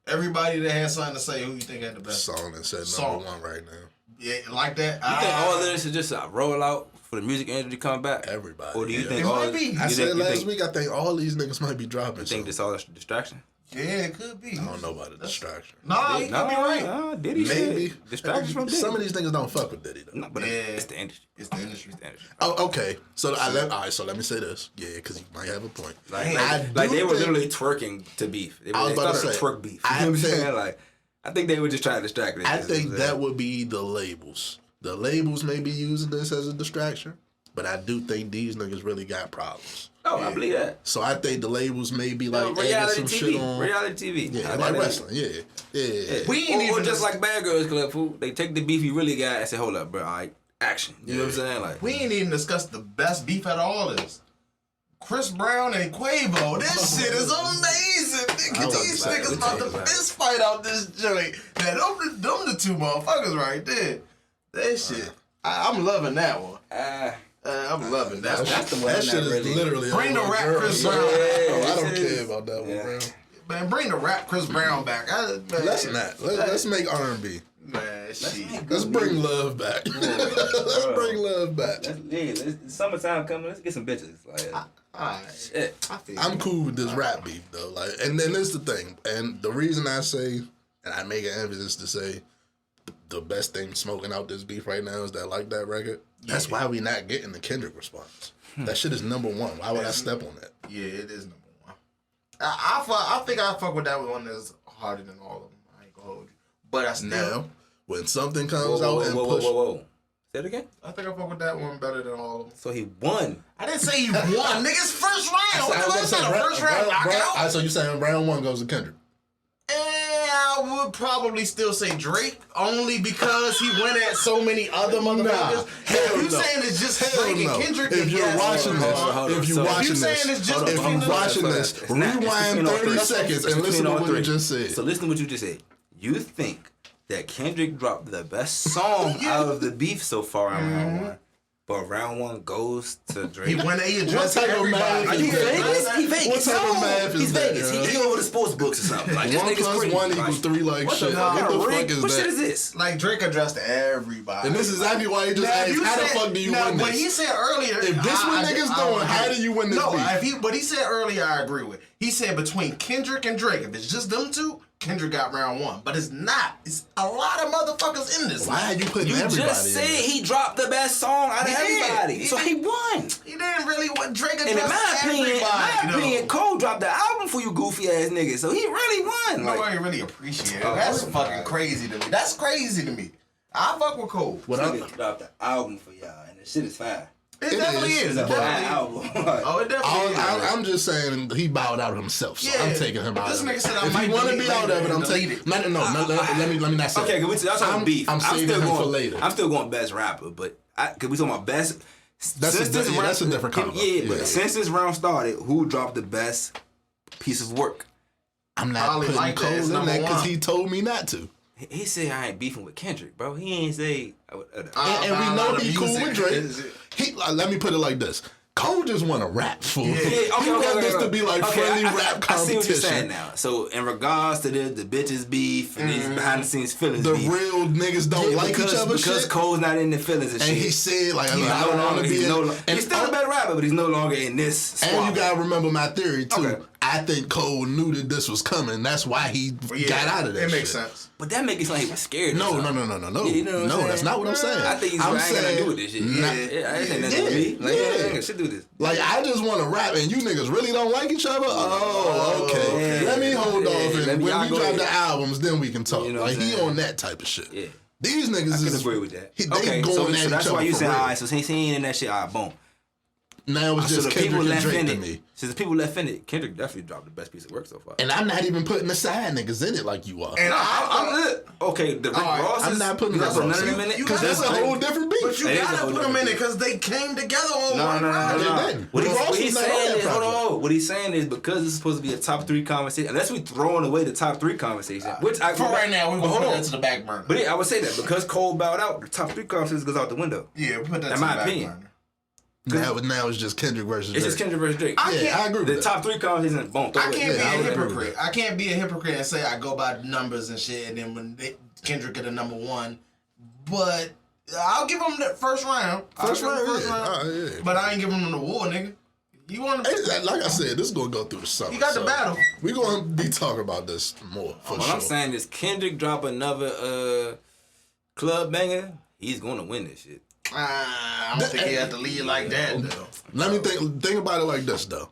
everybody that had something to say? Who you think had the best? Song that said number one right now. Yeah, like that. You think all of this is just a roll out for the music industry to come back? Everybody. Or do you think it might be? I said last week, I think all these niggas might be dropping. You think this all a distraction? Yeah, it could be. I don't know about a distraction. No, you could be right. Diddy maybe. Distraction from Diddy. Some of these niggas don't fuck with Diddy, though. No, but it's the industry. It's the industry. Oh, okay. So let me say this. Yeah, because you might have a point. Like they were literally twerking to beef. They started to twerk beef. You know what I'm saying? Like, I think they were just trying to distract it. I think that would be the labels. The labels may be using this as a distraction, but I do think these niggas really got problems. Oh, I believe that. So I think the labels may be like adding some shit on reality TV. Yeah, like wrestling. Yeah. We ain't even just like Bad Girls Club, fool. They take the beef you really got and say, "Hold up, bro. All right, action." You know what I'm saying? Like, we ain't even discussed the best beef at all. Is Chris Brown and Quavo. This shit is amazing. These niggas about to fist fight out this joint. Now, them the two motherfuckers right there. That shit. I'm loving that one. I'm loving that. That's the one. That shit is literally bring the rap Chris Brown. I don't care about that one, bro. Man, bring the rap Chris Brown back. Let's not. Let's make R&B. Man, shit. Let's bring love back. Let's bring love back. It's summertime coming. Let's get some bitches. Like, I'm cool with this rap beef though. Like, and then this is the thing. And the reason I say, and I make an emphasis to say, the best thing smoking out this beef right now is that Like That record. That's why we not getting the Kendrick response. That shit is number one. Why would I step on that? Yeah, it is number one. I think I fuck with that one that's harder than all of them. I ain't gonna hold you. But I still... Now, when something comes out and push... Say it again? I think I fuck with that one better than all of them. So he won. I didn't say he won. Niggas first round. I said the first round knockout. So you saying round 1 goes to Kendrick? I would probably still say Drake, only because he went at so many other motherfuckers. If you saying it's just Drake and Kendrick, if you're watching this, rewind 30 seconds and listen to what you just said. So listen to what you just said. You think that Kendrick dropped the best song out of the beef so far in round 1. But round 1 goes to Drake. He went and he addressed everybody. Are you Vegas? He Vegas. What type of math is He's that? Vegas. He over the sports books or something. Like, 1 + 1 equals 3 like shit. What the fuck is what that? shit is this? Like Drake addressed everybody. And this is exactly why he just asked, how the fuck do you win this? When he said earlier... If this what niggas doing, how do you win this beef? No, what he said earlier, I agree with. He said between Kendrick and Drake, if it's just them two, Kendrick got round 1. But it's not. It's a lot of motherfuckers in this. Why are you putting everybody in You just said he dropped the best song out of everybody. So he won. He didn't really want Drake addressed And in my opinion, Cole dropped the album for you goofy ass niggas. So he really won. Nobody really appreciate it. That's fucking crazy to me. That's crazy to me. I fuck with Cole. What I dropped the album for y'all, and the shit is fire. It definitely is. It's a fine album. Oh, it definitely is. I'm just saying he bowed out himself, so I'm taking him out. This nigga said I if might he want to be out of it, I'm taking it. No, let me not say. Okay, because y'all talking beef. I'm saving him for later. I'm still going best rapper, but because we talking about best. That's a different combo. Yeah, but since this round started, who dropped the best piece of work? I'm not putting Cole in that because he told me not to. He said I ain't beefing with Kendrick, bro. He ain't say. And we know he cool with Drake. Let me put it like this. Cole just want to rap for he want this to be like friendly rap competition. I see what you're saying now. So in regards to the bitches beef and these behind the scenes feelings the beef, real niggas don't like each other because shit. Cole's not in the feelings and shit. And he said like I don't want to be he's still a better rapper, but he's no longer in this squad. And you gotta remember my theory too. Okay. I think Cole knew that this was coming. That's why he got out of that. It makes sense. But that makes it sound like he was scared. No. Yeah, you know no, that's not what I'm saying. I think I ain't got to do with this shit. I ain't saying nothing to me. Like, I ain't got shit to do with this. Like, I just want to rap and you niggas really don't like each other? Oh, okay. Let me hold off and when we drop the albums, then we can talk. You know like, he on that type of shit. Yeah. These niggas I can agree with that. They going at each other. So that's why you say, all right, so he ain't in that shit, all right, boom. Now it's just Kendrick and Drake to me. Since the people left in it, Kendrick definitely dropped the best piece of work so far. And I'm not even putting the side niggas in it like you are. And I'm okay, the Rick Ross I'm not putting Rick Ross in it because that's a whole different beef. But you gotta put them in it because they came together on one round. No. What he's saying is, hold on. What he's saying is because it's supposed to be a top 3 conversation, unless we throwing away the top 3 conversation, which for right now we gonna put that to the back burner. But yeah, I would say that because Cole bowed out, the top 3 conversation goes out the window. Yeah, we put that to the back burner. Now it's just Kendrick versus Drake. It's just Kendrick versus Drake. I agree with the top 3 conversations. Boom. I can't be a hypocrite. I can't be a hypocrite and say I go by the numbers and shit, and then when Kendrick get a number 1, but I'll give him the first round. First round. But I ain't giving him the war, nigga. You want to? Like I said, this is gonna go through the summer. You got the battle. We gonna be talking about this more for sure. What I'm saying is, Kendrick drop another club banger, he's gonna win this shit. I don't think he had to lead like that, though. Let me think about it like this, though.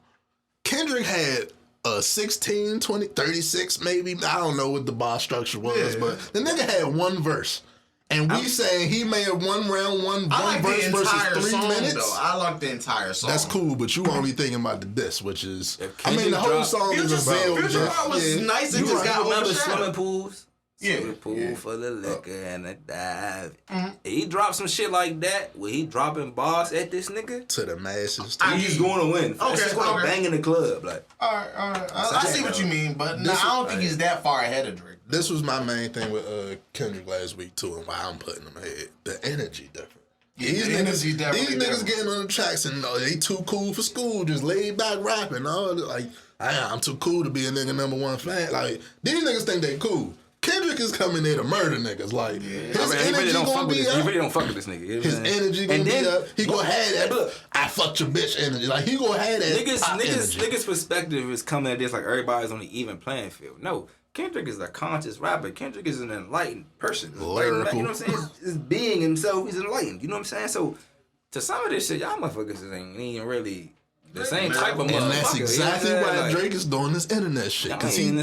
Kendrick had 16, 20, 36 maybe. I don't know what the bar structure was, but the nigga had one verse. And we saying he made one round, one verse versus 3 minutes. Though. I like the entire song. That's cool, but you only thinking about the diss, which is... I mean, the whole song is a veil. Future was nice and just got remember swimming pools? Yeah. Swimming pool for the liquor and a dive. He dropped some shit like that where he dropping bars at this nigga. To the masses. He's going to win. He's just going to bang in the club. Like. All right. I see what you mean, but I don't think he's that far ahead of Drake. This was my main thing with Kendrick last week, too, and why I'm putting him ahead. The energy different. Yeah, these niggas getting on the tracks and they too cool for school, just laid back rapping. Like, I'm too cool to be a nigga number 1 fan. Like, these niggas think they cool. Kendrick is coming there to murder niggas. Like, his energy gonna be up. He really don't fuck with this nigga. His energy gonna be up. He gonna have that, I fucked your bitch energy. Like, he gonna have that niggas perspective is coming at this like everybody's on the even playing field. No, Kendrick is a conscious rapper. Kendrick is an enlightened person. Lyrical. You know what I'm saying? His being himself, he's enlightened. You know what I'm saying? So, to some of this shit, y'all motherfuckers ain't even really The same type of and motherfucker. that's exactly why like, Drake is doing this internet shit. Because he know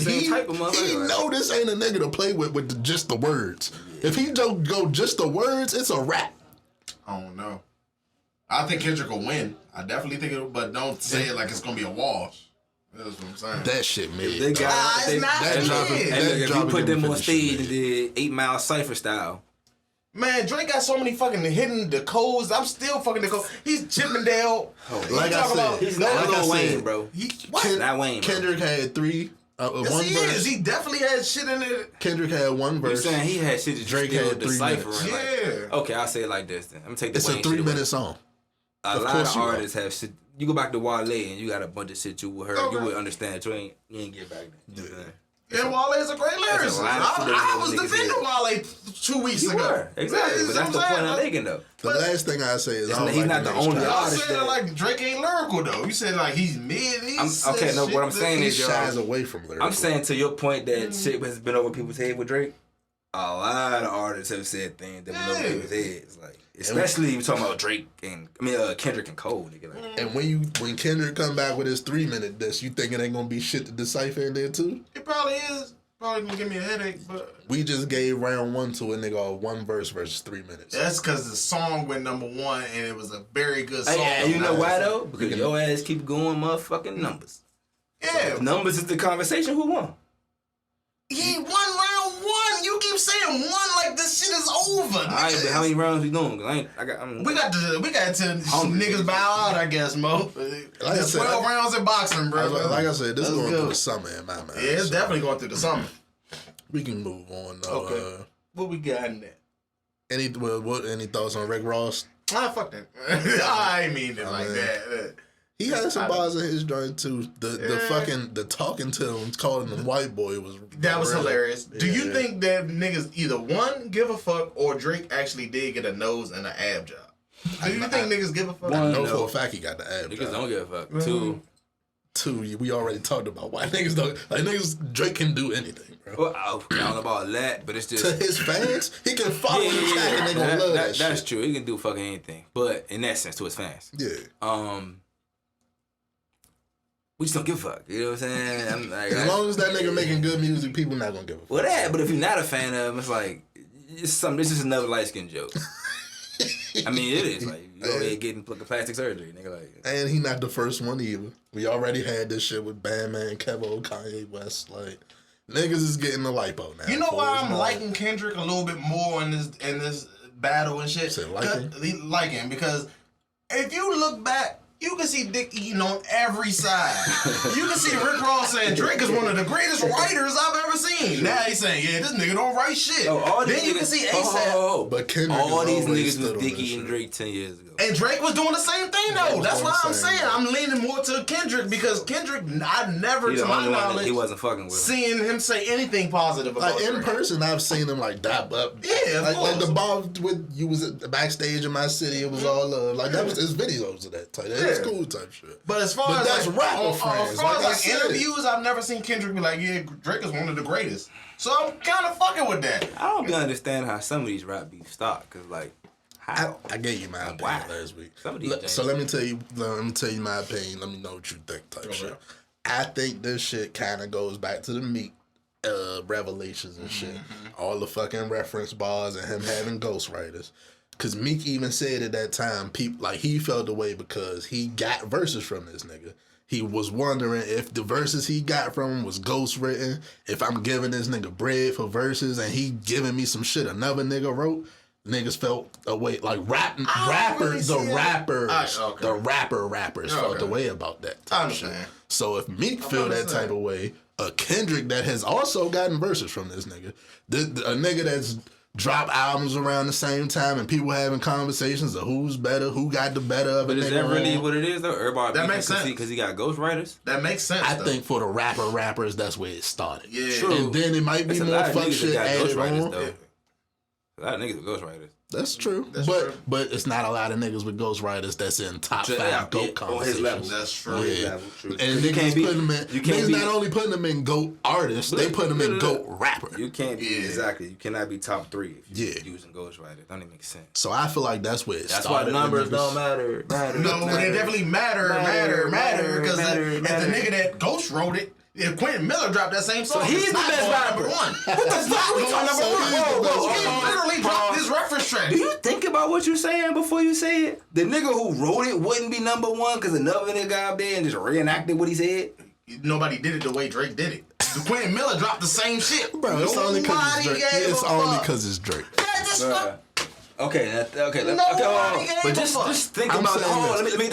this ain't a nigga to play with just the words. Yeah. If he don't go just the words, it's a rap. I don't know. I think Kendrick will win. I definitely think it'll, but don't say it like it's gonna be a wash. That's what I'm saying. That shit made. It's not if you put them on stage and did 8 Mile Cypher style. Man, Drake got so many fucking hidden the codes. I'm still fucking the code. He's Chippendale. Like I said, he's not Lil Wayne, bro. Not Wayne. Kendrick had 3. Yes, one he verse. is. He definitely had shit in it. Kendrick had 1 verse. You're saying he had shit that Drake had 3 minutes. Yeah. Okay, I'll say it like this then. I'm gonna take the It's Wayne a 3-minute song. A lot of artists have shit. You go back to Wale and you got a bunch of shit you heard. Okay. You would understand. You ain't get back then. And Wale is a great lyricist. I was defending Wale 2 weeks ago. Exactly. But that's the point I'm making, though. The last thing I say is he's not the only artist. You said like Drake ain't lyrical though. You said like he's mid. Okay, no. What I'm saying is, he shies away from lyrical. I'm saying to your point that shit has been over people's head with Drake. A lot of artists have said things that went over people's heads, like especially you talking about Drake and Kendrick and Cole, nigga. Like. And when Kendrick come back with his 3-minute disc, you think it ain't gonna be shit to decipher in there too? It probably is. Probably gonna give me a headache, but we just gave round 1 to a nigga 1 verse versus 3 minutes. That's because the song went #1 and it was a very good song. And you know why though? Because your ass keep going motherfucking numbers. Yeah, so if numbers is the conversation. Who won? He won round 1. You keep saying 1 like this shit is over. All right, but how many rounds we doing? We got to niggas bow out, I guess, Mo. Like 12 rounds in boxing, bro. Like I said, this is going through the summer in my mind. Yeah, it's definitely going through the summer. We can move on though. Okay. What we got in there? Any thoughts on Rick Ross? Fuck that. I ain't mean it like that. He had some bars in his joint too. The talking to him, calling him white boy was hilarious. Do you think that niggas either one give a fuck or Drake actually did get a nose and an ab job? Do you think niggas give a fuck? I know for a fact he got the ab job. Niggas don't give a fuck. Two, we already talked about why niggas don't like niggas. Drake can do anything, bro. Well, I don't know about that, but it's just to his fans, he can follow the track and they gonna love that shit. That's true. He can do fucking anything, but in that sense, to his fans, we just don't give a fuck. You know what I'm saying? As long as that nigga making good music, people not gonna give a fuck. Well, that. But if you're not a fan of him, it's like it's something. This is another light skin joke. I mean, it is like you over here getting plastic surgery, nigga. Like, and he not the first one either. We already had this shit with Bandman, Kevo, Kanye West. Like niggas is getting the lipo now. You know why I'm liking Kendrick a little bit more in this battle and shit? Liking because if you look back. You can see Dick eating on every side. You can see Rick Ross saying Drake is one of the greatest writers I've ever seen. Now he's saying, yeah, this nigga don't write shit. Then you can see ASAP. But Kendrick all these niggas was Dick eating Drake 10 years ago. And Drake was doing the same thing though. That's why I'm saying I'm leaning more to Kendrick because Kendrick, I never, to my knowledge, he wasn't fucking with him. Seeing him say anything positive about like in Drake. person, I've seen him like dap up. Yeah, like the bar with you was at the backstage in my city. It was all love. Like that was his videos of that type. It's cool type shit. But as far as that's like, rapper friends. As far as interviews, I've never seen Kendrick be like, yeah, Drake is one of the greatest. So I'm kind of fucking with that. I don't understand how some of these rap beefs start. Cause like, how? I gave you my opinion last week. So let me tell you my opinion. Let me know what you think type shit. I think this shit kind of goes back to the Meek revelations and shit. All the fucking reference bars and him having ghostwriters. Cause Meek even said at that time, he felt the way because he got verses from this nigga. He was wondering if the verses he got from him was ghostwritten. If I'm giving this nigga bread for verses and he giving me some shit another nigga wrote, niggas felt a way like rappers felt the way about that. I understand. So if Meek feel that type of way, a Kendrick that has also gotten verses from this nigga, a nigga that's drop albums around the same time and people having conversations of who's better, who got the better of it. But is that really what it is though? Everybody that makes sense because he got ghostwriters. That makes sense. I think for the rappers, that's where it started. Yeah, true. And then it might be more fuck shit added on. Though. A lot of niggas with ghostwriters. That's true. But it's not a lot of niggas with ghostwriters that's in top 5 GOAT conversations. On his level. That's true. Yeah. And niggas putting them in. Niggas not only putting them in GOAT artists, they putting them in GOAT rapper. You can't be exactly. You cannot be top 3 if you're using ghostwriters. That don't even make sense. So I feel like that's where it started. That's why numbers don't matter. No, they definitely matter. Because if the nigga that ghost wrote it, if Quentin Miller dropped that same song, so he's the best rapper. What the fuck? We talking number 1? He literally dropped this reference track. Do you think about what you're saying before you say it? The nigga who wrote it wouldn't be number 1 because another nigga got up there and just reenacted what he said? Nobody did it the way Drake did it. Quentin Miller dropped the same shit. Bro, it's only because it's Drake. It's only because it's Drake. Okay. But just think about it. Hold on, let me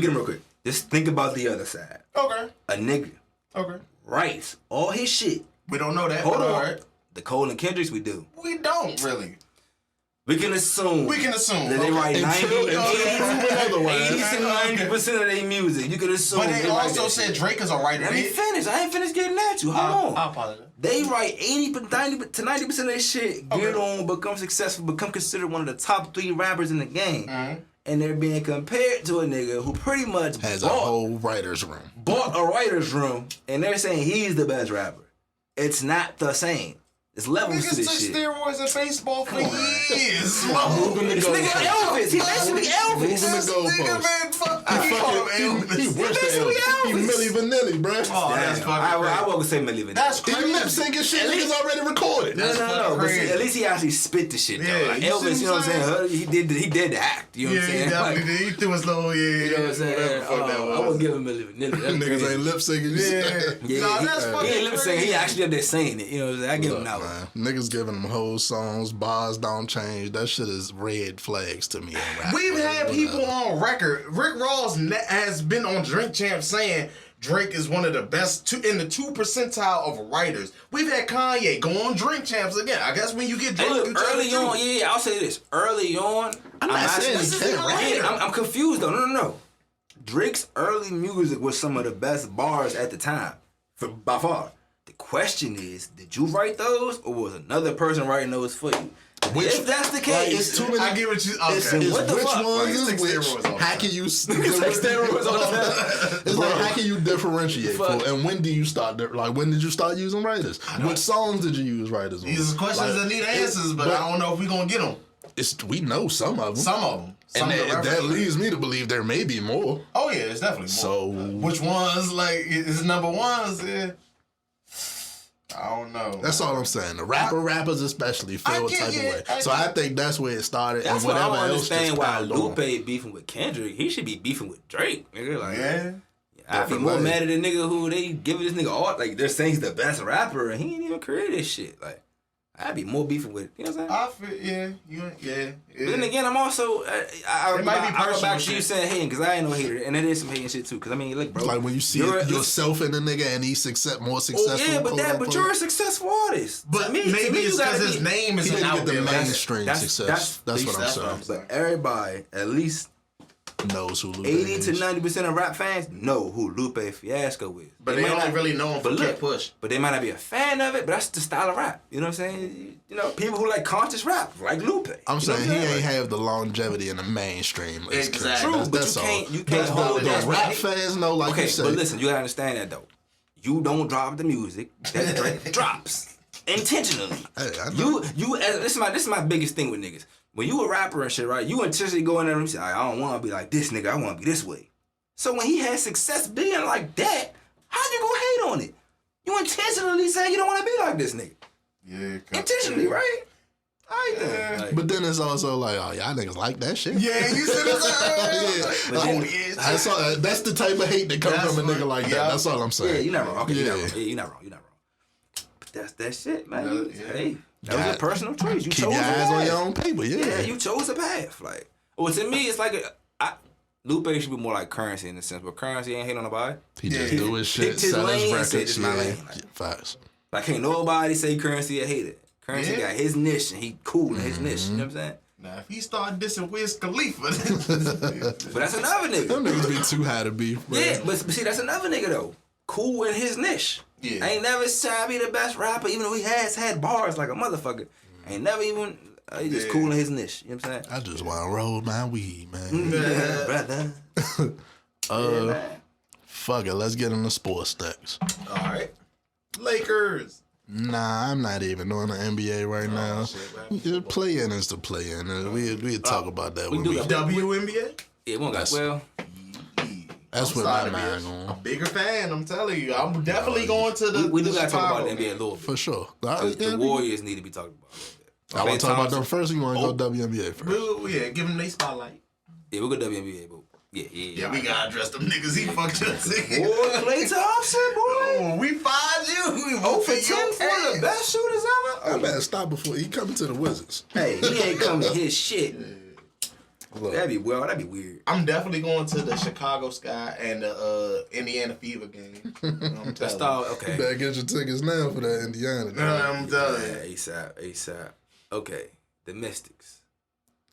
get him real quick. Just think about the other side. Okay. A nigga. Okay. Writes all his shit. We don't know that. Hold on. Right. The Cole and Kendricks we do. We don't really. We can assume. that they write 80% of their music. You can assume. But they also said Drake is a writer. Let me finish. I ain't finished getting at you. Hold on. I apologize. They write 90% of their shit, get on, become successful, become considered one of the top 3 rappers in the game. Mm-hmm. And they're being compared to a nigga who pretty much has a whole writer's room. Bought a writer's room, and they're saying he's the best rapper. It's not the same. There's levels to this shit. Niggas took steroids in baseball for years. Moving the This nigga Elvis. He basically Elvis. Moving the goalposts. He worse than Elvis. He Milli Vanilli, bruh. Oh, that's fucking I won't say Milli Vanilli. That's He crazy. lip syncing shit niggas already recorded. No. But see, at least he actually spit the shit, though. Yeah, Like you Elvis, see you know what I'm what saying? He did the act. You know what I'm saying? He definitely did. He threw his little, You know what I'm saying? I wouldn't give him Milli Vanilli. Niggas ain't lip syncing shit. Yeah, Nah, that's fucking he ain't lip syncing. crazy. He actually up there saying it. You know what I'm saying? I give him that one. Niggas giving them whole songs, bars don't change. That shit is red flags to me in rap. We've had people on record. Rick Ross has been on Drink Champ saying Drake is one of the best in the 2 percentile of writers. We've had Kanye go on Drink Champs again. I guess when you get drunk, Hey, look, you tell early the truth. on, I'll say this. Early on, I'm not saying he can't write. I'm confused though. No. Drake's early music was some of the best bars at the time, by far. The question is, did you write those, or was another person writing those for you? If that's the case, it's too many. I get what you. Okay. It's What the which fuck? ones Like, is take which? steroids all the How time. can you? steroids all the time. It's like how can you differentiate? Fuck. Fool? And when do you start? When did you start using writers? What songs did you use writers on? These are questions that need answers, but I don't know if we're gonna get them. We know some of them. Some of them. And that leads me to believe there may be more. Oh yeah, it's definitely more. So which ones like is number ones? Yeah. I don't know. That's all I'm saying. The rappers especially feel a type of way. So I think that's where it started. That's and why I whatever don't else understand just why piled on. Lupe beefing with Kendrick. He should be beefing with Drake. Nigga, like, Yeah. I'd be more mad at the nigga who they giving this nigga all, like, they're saying he's the best rapper and he ain't even created this shit. Like, I'd be more beefing with, you know what I'm saying? I feel yeah. But then again, I'm also, I It might be go back personal to you shit. saying hating, because I ain't no hater, and it is some hating shit too. Because I mean, look, bro, It's like when you see yourself in the nigga and he's more successful. yeah, quote, but unquote. you're a successful artist. But To me, maybe it's you gotta because his be- name He isn't didn't out get the there. mainstream success. That's what I'm saying. But everybody, at least Knows who Lupe 80 is. to 90% of rap fans know who Lupe Fiasco is. But they might don't not really know him for Kid Push. But they might not be a fan of it, but that's the style of rap. You know what I'm saying? You know, people who like conscious rap, like Lupe. I'm You know saying what he I'm ain't have the longevity in the mainstream. Exactly. True, but you can't hold the that. rap fans know, like Okay, you said. but listen, you gotta understand that though. You don't drop the music that Drake drops intentionally. Hey, I know. This is my biggest thing with niggas. When you a rapper and shit, right? You intentionally go in there and say, I don't want to be like this nigga. I want to be this way. So when he has success being like that, how'd you go hate on it? You intentionally saying you don't want to be like this nigga. Yeah. Intentionally, right? I ain't Yeah. like, But then it's also like, oh, y'all niggas like that shit. Yeah, you said it's Yeah. That's the type of hate that comes That's from a nigga what- like yeah. that. That's all I'm saying. yeah, you're not wrong. Okay, Yeah. you're not wrong. Yeah, you're not wrong. You're not wrong. But that's that shit, man. Yeah. Hey, that was a personal choice. You Keep chose your a eyes path. on your own paper. Yeah, you chose a path. Like, well, to me, it's like Lupe should be more like Currency in the sense, but Currency ain't hate on nobody. He just do his shit, picked his sell his lane and said, records. "This my Yeah, lane." Like, facts. like, ain't nobody say Currency a hater. Currency Yeah. got his niche and he cool in his niche. You know what I'm saying? Now, if he start dissing Wiz Khalifa, But that's another nigga. Them niggas be too high to beef, bro. Yeah, but see, that's another nigga though. Cool in his niche. Yeah. Ain't never said I be the best rapper, even though he has had bars like a motherfucker. Ain't never even He just cool in his niche. You know what I'm saying? I just want to roll my weed, man. Brother. Fuck it. Let's get into sports stacks. All right. Lakers. Nah, I'm not even on the NBA right now. Shit, Play-in is the play-in. We talk about that. We do that. WNBA? Yeah, one guy. Well, that's what my mind a on. bigger fan, I'm telling you. I'm definitely going to the we do got to talk Chicago about the NBA a little bit. For sure. The Warriors need to be talked about. I want to talk about them first. You want to go WNBA first? Yeah, give them their spotlight. Yeah, we'll go WNBA, but yeah. We gotta address them niggas. He fucked us. Boy, Klay Thompson, boy. When we find you, we Oh, vote for 10 for the best shooters ever? I better stop before he coming to the Wizards. Hey, he ain't coming to his shit. Look, That'd be weird. I'm definitely going to the Chicago Sky and the Indiana Fever game. That's all. you Okay. better get your tickets now for that Indiana. I'm telling you. ASAP. Okay. The Mystics.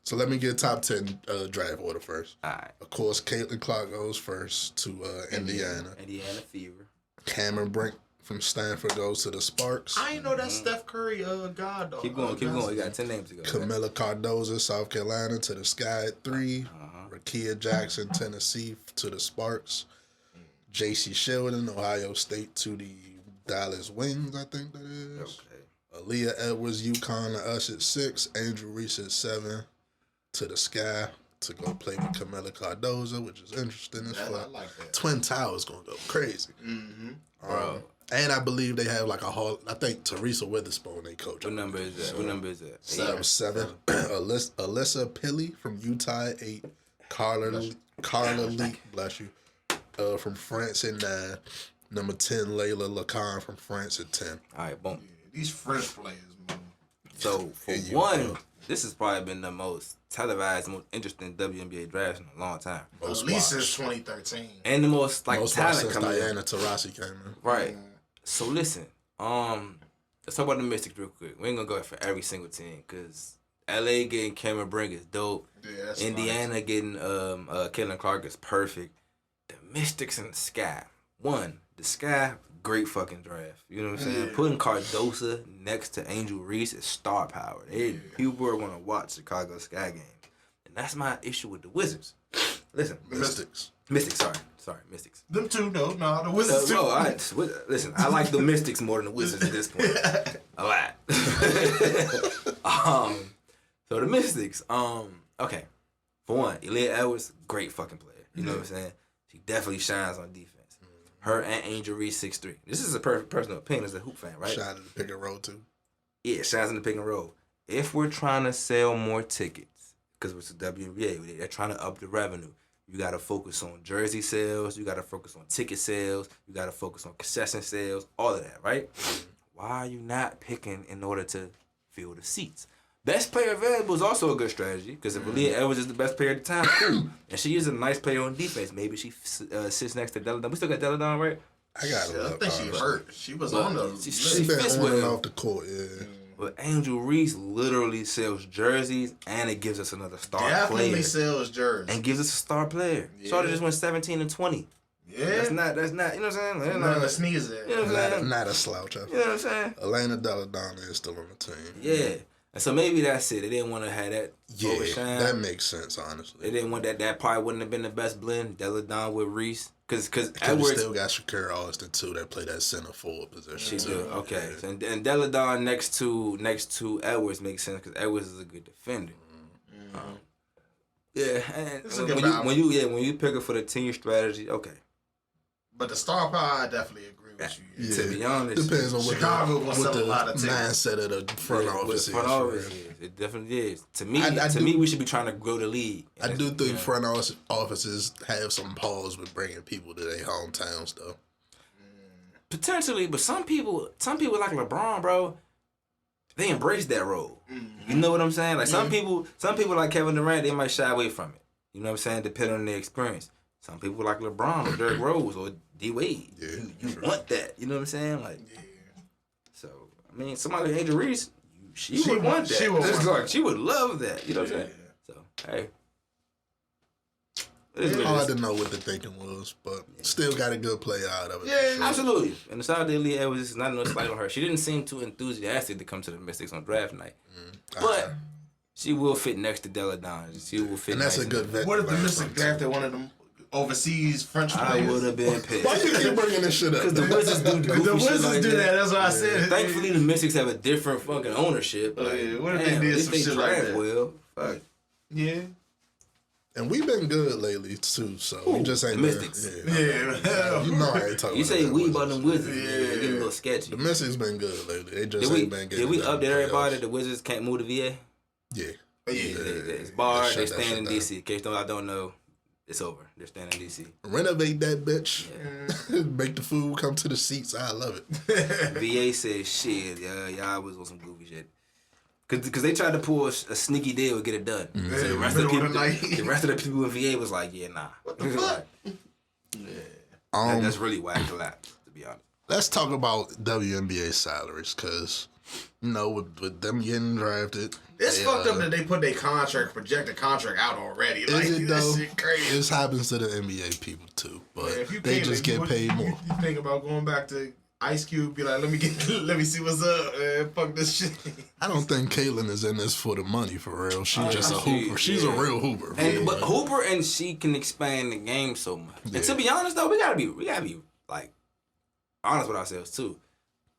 So let me get top 10 draft order first. All right. Of course, Caitlin Clark goes first to Indiana. Indiana Fever. Cameron Brink from Stanford goes to the Sparks. I ain't know that Steph Curry god dog. Keep going. We got 10 names to go. Camilla Cardoza, South Carolina to the Sky at 3. Rakia Jackson, Tennessee to the Sparks. J.C. Sheldon, Ohio State to the Dallas Wings, I think that is. Okay. Aaliyah Edwards, UConn to us at 6. Andrew Reese at 7 to the Sky to go play with Camilla Cardoza, which is interesting as fuck. I like that. Twin Towers going to go crazy. Mm-hmm. Bro. And I believe they have like a hall. I think Teresa Witherspoon, they coach. What number is that? 7. Alyssa Pilley from Utah at 8. Carla Lee, bless you, from France at 9. Number 10, Layla Lacan from France at 10. All right, boom. These French players, man. So, for one, this has probably been the most televised, most interesting WNBA draft in a long time. At least since 2013. And the most, Most talent since coming in. Diana Taurasi came in. Right. So, listen. Let's talk about the Mystics real quick. We ain't going to go for every single team, because LA getting Cameron Brink is dope. Yeah, that's Indiana getting Caitlin Clark is perfect. The Mystics in the Sky. One, the Sky, great fucking draft. You know what I'm saying? Yeah. Putting Cardosa next to Angel Reese is star power. People are going to watch Chicago Sky games. And that's my issue with the Wizards. Listen. Mystics. Sorry, Mystics. Them two, though. No, the Wizards too. Listen, I like the Mystics more than the Wizards at this point. A lot. So the Mystics, okay. For one, Aaliyah Edwards, great fucking player. You know what I'm saying? She definitely shines on defense. Her and Angel Reese 6'3". This is a personal opinion as a hoop fan, right? Shot in the pick and roll too. Yeah, shines in the pick and roll. If we're trying to sell more tickets, because it's the WNBA, they're trying to up the revenue. You got to focus on jersey sales. You got to focus on ticket sales. You got to focus on concession sales. All of that, right? Why are you not picking in order to fill the seats? Best player available is also a good strategy, because if Aaliyah Edwards is the best player at the time, cool. And she is a nice player on defense. Maybe she sits next to Deladon. We still got Deladon, right? I got I think she hurt. She was on the. She been fits on and well. off the court, yeah. But Angel Reese literally sells jerseys, and it gives us another star Definitely player. sells jerseys. And gives us a star player. Yeah. Shorty just went 17 and 20. Yeah. That's not, you know what I'm saying? That's Nothing to not, sneeze at. you know what I'm saying? Not a slouch. You know what I'm saying? Elena Deladonna is still on the team. Yeah. And so maybe that's it. They didn't want to have that overshine. That makes sense, honestly. They didn't want that. That probably wouldn't have been the best blend. Deladon with Reese. Because we Edwards still got Shakira Austin, too, that play that center forward position, she too. do. Okay. So, and Deladon next to Edwards makes sense, because Edwards is a good defender. Yeah. And It's a good when you pick her for the team strategy, okay. But the star power, I definitely agree with you. Yeah. To be honest, Depends on what Chicago will what sell the a lot of tickets. mindset of the front office is. Front for office real. is. It definitely is. To me, I me, we should be trying to grow the league. I do think front offices have some pause with bringing people to their hometowns, though. Potentially, but some people like LeBron, bro, they embrace that role. You know what I'm saying? Like some people like Kevin Durant, they might shy away from it. You know what I'm saying? Depending on their experience. Some people like LeBron or Derrick Rose or D Wade. Yeah, you want that. You know what I'm saying? Like, so I mean, somebody like Angel Reese, she would want that. She would love that. You know what I'm saying? So hey. It's hard to know what the thinking was, but still got a good player out of it. Yeah, sure. Absolutely. And the side of Aaliyah Edwards is not no slight on her. She didn't seem too enthusiastic to come to the Mystics on draft night. But She will fit next to Della Don. She will fit. And that's a good vet. What if the Mystics drafted one of them overseas French I players? would have been pissed. Why you keep bringing this shit up? Because the Wizards do goofy The shit Wizards like do that. That's what I said. Thankfully, the Mystics have a different fucking ownership. Oh, Like, yeah. What if damn, they did at some least shit they like draft that? well. Fuck. Yeah. And we've been good lately too, so we just ain't the Mystics. Yeah. You know I ain't talking You about say that we Wizards. about them Wizards. Yeah. Yeah. They getting a little sketchy. The Mystics been good lately. They just ain't been getting. Did we down update the everybody playoffs. the Wizards can't move to VA? Yeah. It's barred. Shut They that stand shit in down. DC. In case I don't know, it's over. They're staying in DC. Renovate that bitch. Make the food come to the seats. I love it. VA says shit. Y'all was on some goofy shit. Cause they tried to pull a sneaky deal to get it done. Mm-hmm. So the rest of the rest of the people in VA was like, yeah, nah. What the fuck? That's really whack collapse, to be honest. Let's talk about WNBA salaries, cause with them getting drafted, It's fucked up that they put their projected contract out already. Like, is it this though? shit crazy. This happens to the NBA people too, but Man, if you they can't, just like, get paid more. You think about going back to Ice Cube, be like, let me see what's up, man. Fuck this shit. I don't think Caitlyn is in this for the money for real. She's just a hooper. She's a real hooper. But Hooper and she can expand the game so much. Yeah. And to be honest though, we gotta be like honest with ourselves too.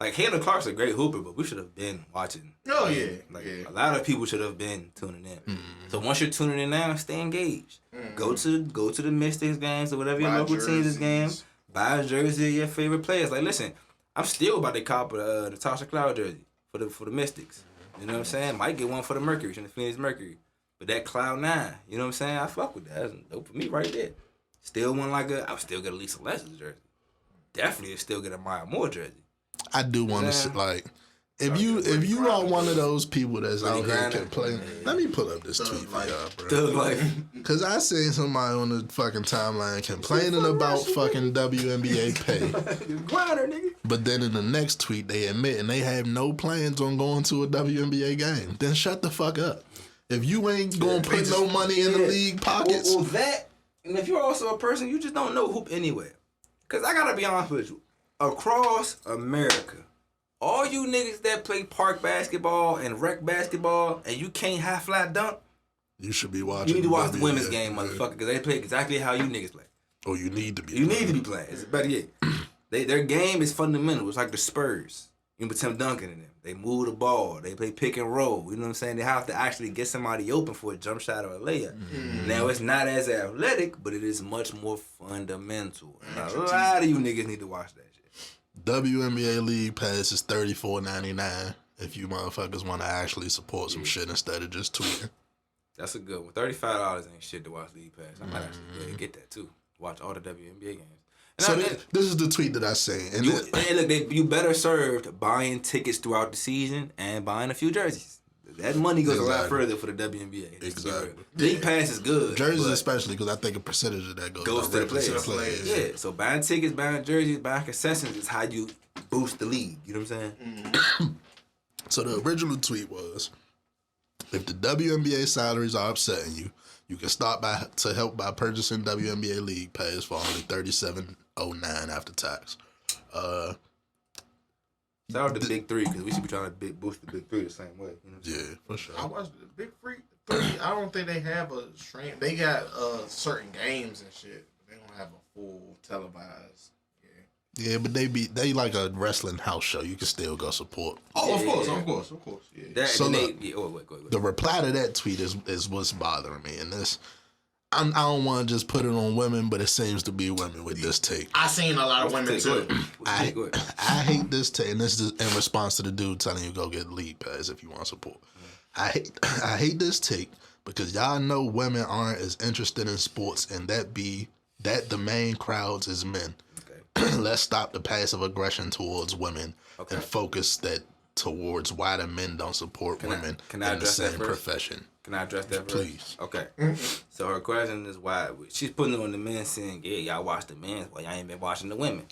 Like Hannah Clark's a great hooper, but we should have been watching. Oh yeah, Like a lot of people should have been tuning in. So once you're tuning in now, stay engaged. Go to the Mystics games or whatever your Buy local team's game. jerseys. Buy a jersey of your favorite players. Like listen, I'm still about to cop a Natasha Cloud jersey for the Mystics. You know what I'm saying? Might get one for the Mercury, from the Phoenix Mercury. But that Cloud 9, you know what I'm saying? I fuck with that. That's dope for me right there. Still one I would still get a Lisa Leslie jersey. Definitely still get a Maya Moore jersey. I do want to like if you are one of those people that's out here complaining. Let me pull up this tweet for y'all, bro. Thug life. Cause I seen somebody on the fucking timeline complaining about fucking WNBA pay. Grinder, nigga. But then in the next tweet, they admit and they have no plans on going to a WNBA game. Then shut the fuck up. If you ain't gonna put no money in the league pockets. Well, that, and if you're also a person, you just don't know hoop anywhere. Because I got to be honest with you. Across America, all you niggas that play park basketball and rec basketball and you can't high flat dunk, You should be watching. you need to watch the WNBA. women's game, motherfucker, because they play exactly how you niggas play. Oh, you need to be. You need to be playing. It's better yet. Their game is fundamental. It's like the Spurs. You know, Tim Duncan and them. They move the ball. They play pick and roll. You know what I'm saying? They have to actually get somebody open for a jump shot or a layup. Now, it's not as athletic, but it is much more fundamental. And a lot of you niggas need to watch that shit. WNBA League Pass is $34.99 if you motherfuckers want to actually support some shit instead of just tweeting. That's a good one. $35 ain't shit to watch League Pass. I might actually get that too. Watch all the WNBA games. And So this is the tweet that I seen. And you better served buying tickets throughout the season and buying a few jerseys. That money goes a lot further for the WNBA. Exactly. League Pass is good. jerseys but especially because I think a percentage of that goes to the directly players. Yeah, so buying tickets, buying jerseys, buying concessions is how you boost the league. You know what I'm saying? So the original tweet was, if the WNBA salaries are upsetting you, you can start to help by purchasing WNBA League Pass for only $37.09 after tax. Shout out to Big Three because we should be trying to boost the Big Three the same way. You know what I'm saying? Yeah, for sure. I watched the Big Three. I don't think they have a stream. They got certain games and shit. They don't have a full televised. Yeah, but they like a wrestling house show. You can still go support. Oh, Yeah, of course. Yeah. So look, go ahead. The reply to that tweet is what's bothering me. And this, I don't want to just put it on women, but it seems to be women with this take. I seen a lot of women too. I hate this take, and this is in response to the dude telling you go get League Pass if you want support. I hate this take because y'all know women aren't as interested in sports, and that the main crowds is men. Let's stop the passive aggression towards women and focus that towards why the men don't support women in the same profession. Can I address that first? Please. Okay. So her question is why she's putting it on the men saying, yeah, y'all watch the men, well, y'all ain't been watching the women.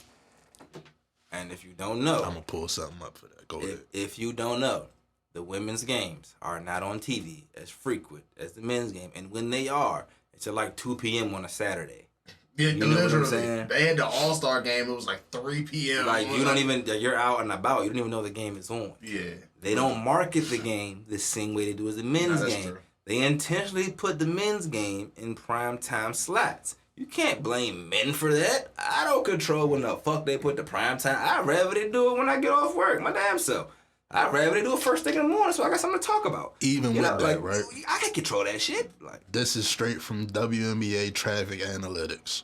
And if you don't know, I'm gonna pull something up for that. Go ahead. If you don't know, the women's games are not on TV as frequent as the men's game. And when they are, it's at like 2 p.m. on a Saturday. Yeah, you know what I'm literally. saying? They had the All-Star game. It was like 3 p.m. Like, you don't even, you're out and about. You don't even know the game is on. Yeah. They don't market the game the same way they do as the men's game. True. They intentionally put the men's game in prime time slots. You can't blame men for that. I don't control when the fuck they put the prime time. I'd rather they do it when I get off work, my damn self. I'd rather they do it first thing in the morning so I got something to talk about. Even with that, like, right? I can control that shit. Like, this is straight from WNBA traffic analytics.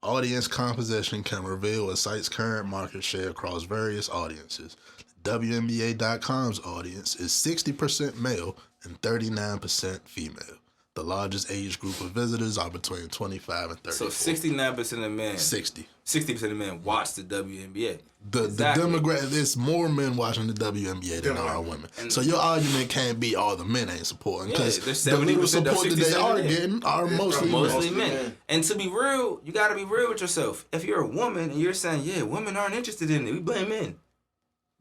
Audience composition can reveal a site's current market share across various audiences. WNBA.com's audience is 60% male and 39% female. The largest age group of visitors are between 25 and 34. So 69% of men. 60% of men watch the WNBA. The demographic, it's more men watching the WNBA than there are women. So your argument can't be all the men ain't supporting. Because the little support that they are getting are mostly men. And to be real, you got to be real with yourself. If you're a woman and you're saying, yeah, women aren't interested in it, we blame men.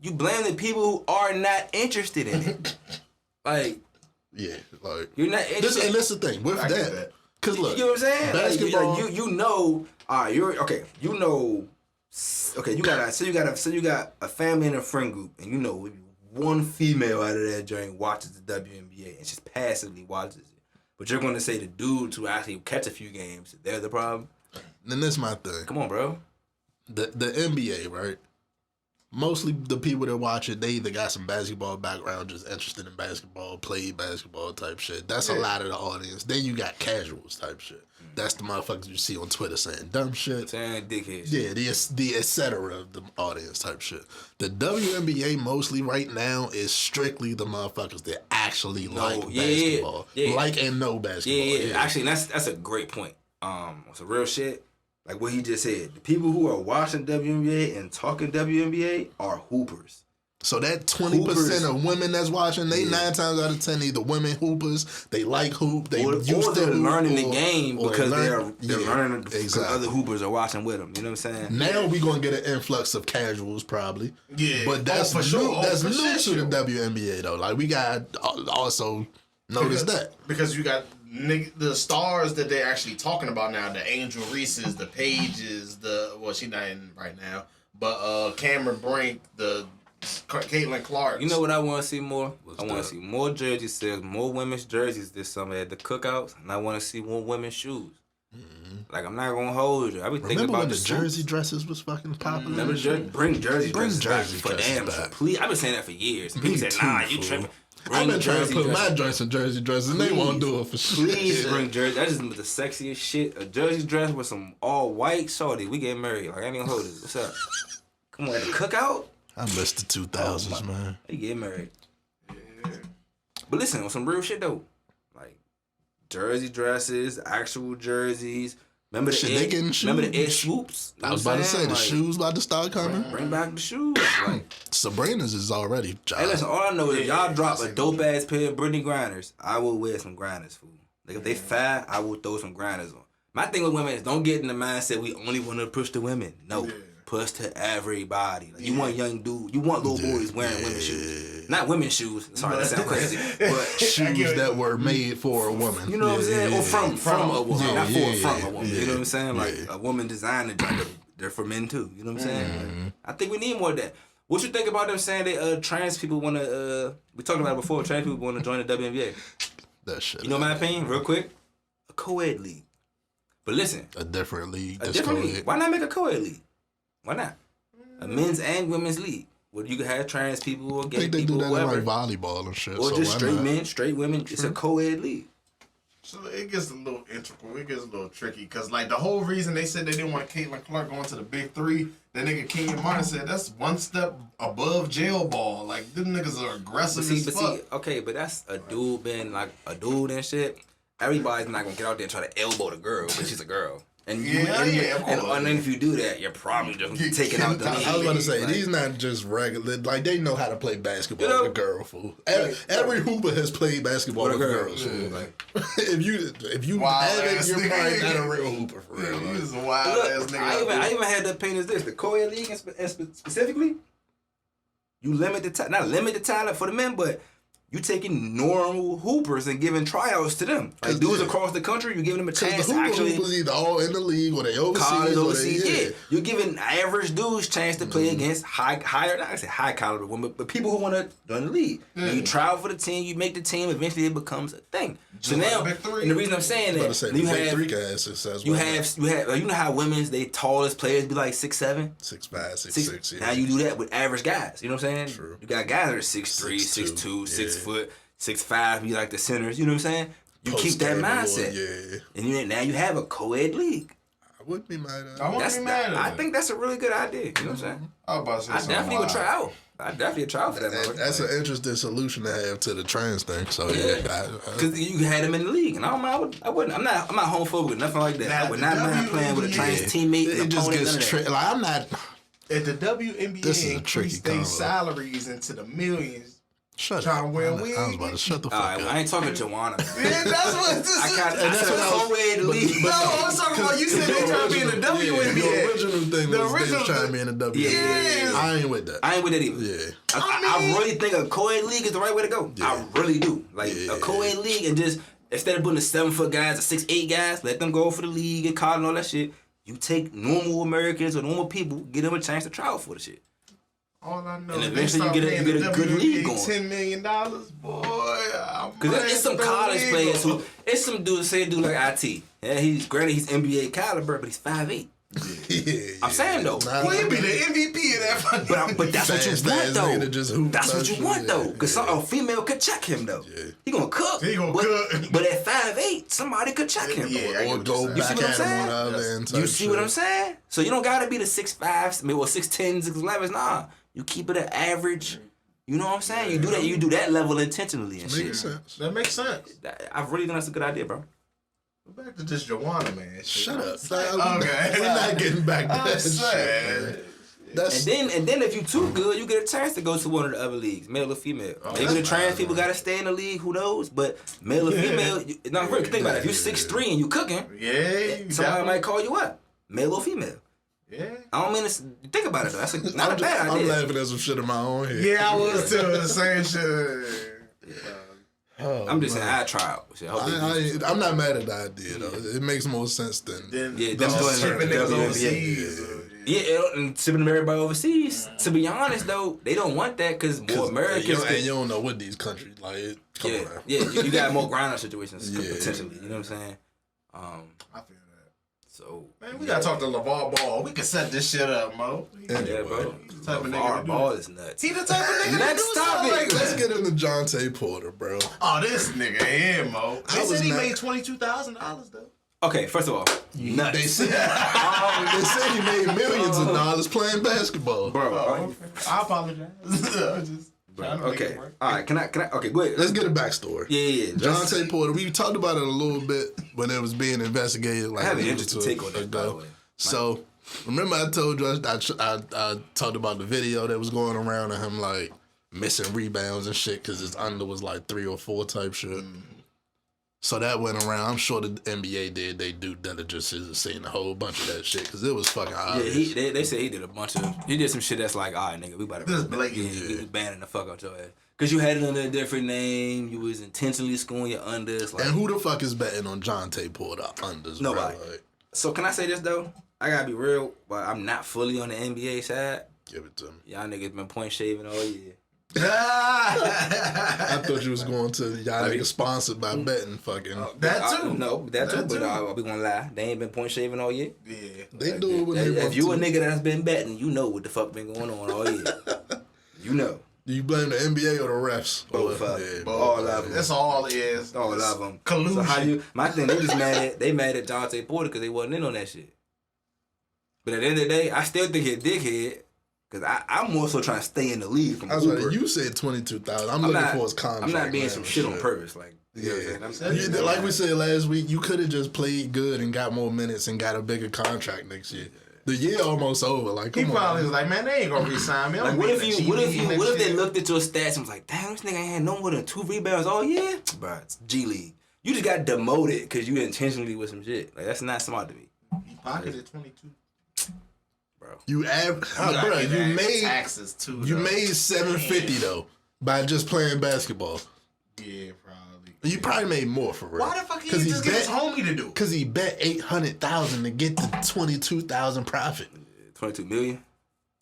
You blame the people who are not interested in it. Like, yeah, like you're not interested. And that's the thing with that. Because look, you know what I'm saying? Basketball. Like, you know, you're okay. You know, okay. You got a family and a friend group, and you know, one female out of that joint watches the WNBA and just passively watches it. But you're going to say the dudes who actually catch a few games, they're the problem. Then that's my thing. Come on, bro. The NBA, right? Mostly the people that watch it, they either got some basketball background, just interested in basketball, played basketball type shit. That's a lot of the audience. Then you got casuals type shit. That's the motherfuckers you see on Twitter saying dumb shit. Saying dickhead shit. Yeah, the et cetera of the audience type shit. The WNBA mostly right now is strictly the motherfuckers that actually like basketball. Like and know basketball. Yeah. Actually, that's a great point. It's a real shit. Like what he just said, the people who are watching WNBA and talking WNBA are hoopers. So that 20% of women that's watching, they 9 times out of 10 either women hoopers, they like hoop, they or they're learning the game because they're learning because other hoopers are watching with them. You know what I'm saying? Now we gonna get an influx of casuals probably. Yeah, but that's new. Sure. That's new to the WNBA though. Like we got also notice that because you got the stars that they're actually talking about now, the Angel Reese's, the Paiges, she's not in right now, but Cameron Brink, the Caitlin Clark. You know what I want to see more? I want to see more jersey sales, more women's jerseys this summer at the cookouts, and I want to see more women's shoes. Mm-hmm. Like, I'm not going to hold you. I be thinking about when the jersey dresses was fucking popular? Remember bring jersey dresses back for damn sure. Please, I've been saying that for years. People say, nah, you tripping. I've been trying to put my joints in jersey dresses, and they won't do it for sure. Please bring jersey. That's just the sexiest shit. A jersey dress with some all white shorty. We getting married. Like, I ain't even hold it. What's up? Come on, at the cookout? I missed the 2000s, man. They get married. Yeah. But listen, on some real shit though, like jersey dresses, actual jerseys. Remember the Ed swoops? I was about to say the shoes about to start coming. Bring back the shoes. Like Sabrina's is already. Hey, listen, all I know is if y'all drop a dope ass pair of Brittany Grinders, I will wear some Grinders, fool. Like if they fat, I will throw some Grinders on. My thing with women is don't get in the mindset we only want to push the women. No. Push to everybody. Like, you want young dude, you want little boys wearing women's shoes. Not women's shoes. Sorry, that sounds crazy. But shoes that were made for a woman. You know what I'm saying? Or from a woman. Not from a woman. You know what I'm saying? Like a woman designed it. They're for men too. You know what I'm saying? Like, I think we need more of that. What you think about them saying that trans people want to, we talked about it before, trans people want to join the WNBA? That shit. You know my opinion? Real quick? A co-ed league. But listen. A different league. League. Why not make a co-ed league? Why not? A men's and women's league. Where you can have trans people or gay people, do that whatever. in like volleyball and shit. Or so just straight men, straight women. True. It's a co-ed league. So it gets a little integral. It gets a little tricky. Because like the whole reason they said they didn't want Caitlin Clark going to the Big Three, that nigga Kenyon Martin said that's one step above jail ball. Like them niggas are aggressive as fuck. Okay, but that's a dude being like a dude and shit. Everybody's not going to get out there and try to elbow the girl because she's a girl. And and if you do that, you're probably just taking out the league. I was about to say, like, these not just regular. Like, they know how to play basketball with a girl, fool. Every hooper has played basketball with girls, fool. Like, if you have it, you're probably not a real hooper, for real. You was a wild ass nigga. I even had the opinion as this. The co-ed league, specifically, you limit the talent. Not limit the talent for the men, but You taking normal hoopers and giving tryouts to them. Like dudes across the country, you giving them a chance to actually. Hoopers either all in the league or they overseas. Yeah. You're giving average dudes chance to play against higher, not I say high caliber women, but people who want to join the league. And you try out for the team, you make the team. Eventually, it becomes a thing. So now, and the reason I'm saying that, you know how women's they tallest players be like 6'7", 6'5", 6'6". Yeah. Now you do that with average guys. You know what I'm saying? True. You got guys that are 6'3", 6'2", 6 foot, 6'5", be like the centers. You know what I'm saying? You keep that mindset. And now you have a co-ed league. I wouldn't be mad at that. I think that's a really good idea. You know what I'm saying? I definitely would try out. I definitely try out for that. That's an interesting solution to have to the trans thing. So because you had him in the league, and I wouldn't. I'm not homophobic or nothing like that. I would not mind playing with a trans teammate. It just gets like I'm not. If the WNBA increased their salaries into the millions. Shut up. I was about to shut the fuck up. I ain't talking to Joanna. Yeah, that's what this is. I said co-ed league. No, I'm talking about you said they trying to be in the WNBA. The original thing was they trying to be in the WNBA. Yeah. I ain't with that. I ain't with that either. Yeah. I really think a co-ed league is the right way to go. Yeah. I really do. Like a co-ed league and just, instead of putting the 7-foot guys or 6'8" guys, let them go for the league and college and all that shit. You take normal Americans or normal people, give them a chance to try out for the shit. All I know and eventually you get a good league going. $10 million, boy. Because it's some college players who, it's some dude, say a dude like IT. Yeah, he's NBA caliber, but he's 5'8". I'm saying though, well, he'd be the MVP of that. But that's what you want though. That's what you want though, because a female could check him though. Yeah. He gonna cook. But at 5'8", somebody could check him. Or go back at him on the other end. You see what I'm saying? So you don't gotta be the 6'5", maybe 6'10", 6'11". Nah. You keep it an average. You know what I'm saying? You do that. You do that level intentionally and shit. Sense. That makes sense. I really think that's a good idea, bro. Back to just Joanna, man. Shut up. Okay. We're not getting back to that shit. And then if you too good, you get a chance to go to one of the other leagues, male or female. Maybe the trans people gotta stay in the league. Who knows? But male or female, think about it. If you're 6'3" and you cooking, somebody might call you up, male or female. Yeah. I don't mean to think about it though. That's not a bad idea. I'm laughing at some shit in my own head. Yeah, I was too. The same shit. I'm just saying, I try out. I'm not mad at the idea though. It makes more sense than them shipping niggas overseas. Yeah, and shipping everybody overseas. To be honest though, they don't want that because more Americans. And you don't know what these countries like. Come on. You got more grinder situations potentially. You know what I'm saying? I feel that. So man, we gotta talk to LeVar Ball. We can set this shit up, Mo. Yeah, bro. LeVar Ball is nuts. He the type of nigga. Next topic. Let's get into Jontay Porter, bro. Oh, this nigga here, Mo. They said he made $22,000 though. Okay, first of all, nuts. They said he made millions of dollars playing basketball, bro. I apologize. Okay. All right. Can I? Okay. Go ahead. Let's get a backstory. Yeah. Jontay Porter. We talked about it a little bit when it was being investigated. Like I have an interesting take on that, by the way. So remember, I told you I talked about the video that was going around of him like missing rebounds and shit because his under was like 3 or 4 type shit. Mm-hmm. So that went around. I'm sure the NBA did they due diligence and seen a whole bunch of that shit because it was fucking obvious. Yeah, they said he did some shit that's like, all right, nigga, we about to this blatant. We was banning the fuck out your ass because you had it under a different name. You was intentionally scoring your unders. Like, and who the fuck is betting on Jontay Porter unders? Nobody. Bro? Like, so can I say this though? I gotta be real, but I'm not fully on the NBA side. Give it to me. Y'all niggas been point shaving all year. I thought you was going to y'all niggas sponsored by betting fucking. That too. That too. But I'll be gonna lie. They ain't been point shaving all year. Yeah. They do it when they want to. If you a nigga that's been betting, you know what the fuck been going on all year. You know. Do you blame the NBA or the refs? Both of them. All of them. That's all it is. All of them. Collusion. So how you? My thing, they just mad at Jontay Porter because they wasn't in on that shit. But at the end of the day, I still think he's a dickhead. Cause I'm more so trying to stay in the league from Hooper. You said 22,000. I'm looking for his contract. I'm not being some shit on purpose. Like, like we said last week, you could have just played good and got more minutes and got a bigger contract next year. The year almost over. Like, come on. He probably was like, man, they ain't gonna re-sign me. Like, what if they looked at your stats and was like, damn, this nigga ain't had no more than 2 rebounds all year? Bro, it's G League. You just got demoted because you intentionally with some shit. Like, that's not smart to me. He pocketed 22. You made taxes too. You made $750 though by just playing basketball. Yeah, probably. You probably made more for real. Why the fuck he just get his homie to do? Because he bet $800,000 to get the $22,000 profit. 22 million.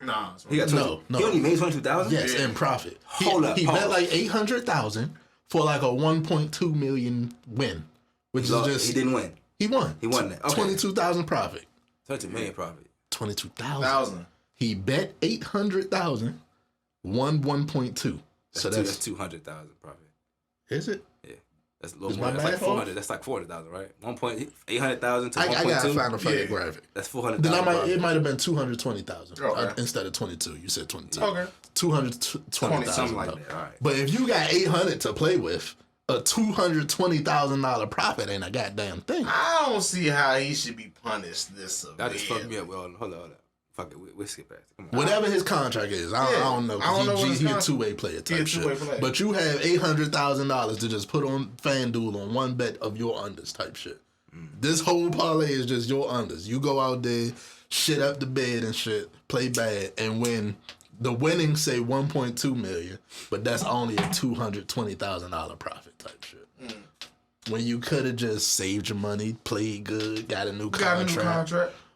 Nah, he got 20, no. He only made 22,000. Yes, in profit. Hold up. He bet like $800,000 for like a 1.2 million win, which is just he didn't win. He won. He won that. Okay. 22,000 profit. 22 million profit. 22,000. He bet 800,000, won 1.2. So that's 200,000 profit. Is it? Yeah. That's a little more. That's like 400. That's like 400,000, right? 800,000 to 1.2. I gotta find a fucking graphic. That's 400,000. Then it might have been 220,000 instead of 22. You said 22. Okay. 220,000. Something like that. All right. But if you got 800 to play with, a $220,000 profit ain't a goddamn thing. I don't see how he should be punished this severe. That just fucked me up. Well, hold on. Fuck it, we'll skip that. Whatever his contract is, I don't know. He's a two-way player type shit. But you have $800,000 to just put on FanDuel on one bet of your unders type shit. This whole parlay is just your unders. You go out there, shit up the bed and shit, play bad, and win. The winnings say 1.2 million, but that's only a $220,000 profit type shit. When you could have just saved your money, played good, got a new contract.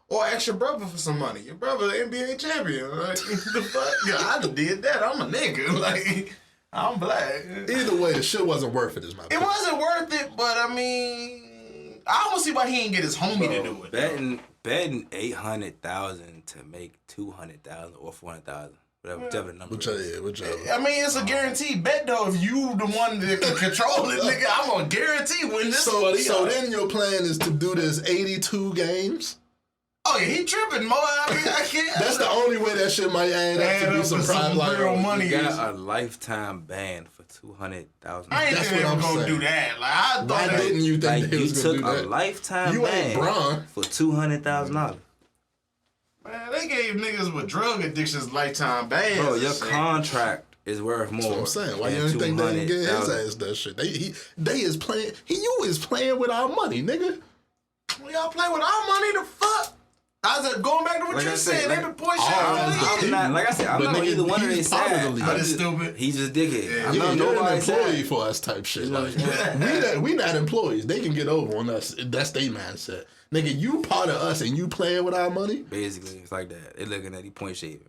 Or ask your brother for some money. Your brother, NBA champion. Like, the fuck? Yeah, I done did that. I'm a nigga. Like, I'm black. Either way, the shit wasn't worth it, is my opinion. It wasn't worth it, but I mean, I don't see why he didn't get his homie to do it. Betting 800,000 to make 200,000 or 400,000. Whichever number. Whichever. I mean, it's a guaranteed bet though. If you the one that can control it, nigga, I'm gonna guarantee win this. So then your plan is to do this 82 games. Oh yeah, he tripping, Mo. I mean, I can't. That's the only way that shit might add up to be some private real money. You got a lifetime ban for 200,000. I ain't think they were gonna do that. Like I thought. Why didn't you think they was gonna do that? You took a lifetime ban for $200,000. Man, they gave niggas with drug addictions lifetime bans. Bro, your contract is worth more. That's what I'm saying. Why you don't think they didn't get his ass that shit? They is playing. You is playing with our money, nigga. When y'all play with our money, the fuck? I was going back to what you said. They been pushing. I'm not, like I said, I'm not either one of these sides. I'm just stupid. He's just dickhead. Yeah, you're an employee for us type shit. Like, we not employees. They can get over on us. That's their mindset. Nigga, you part of us and you playing with our money? Basically, it's like that. They looking at you point shaving.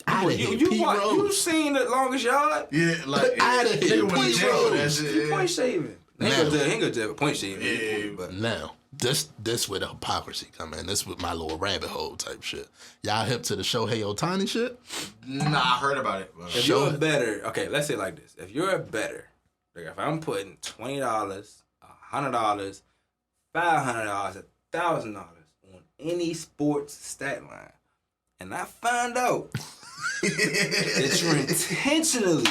You seen the longest yard? Yeah, like out of here. Point shaving. He ain't gonna do point shaving. Yeah, but now. This where the hypocrisy come in. This with my little rabbit hole type shit. Y'all hip to the Shohei Ohtani shit? Nah, I heard about it. If you're a bettor, okay, let's say it like this. If you're a bettor, like if I'm putting $20, $100, $500, $1,000 on any sports stat line, and I find out that you're intentionally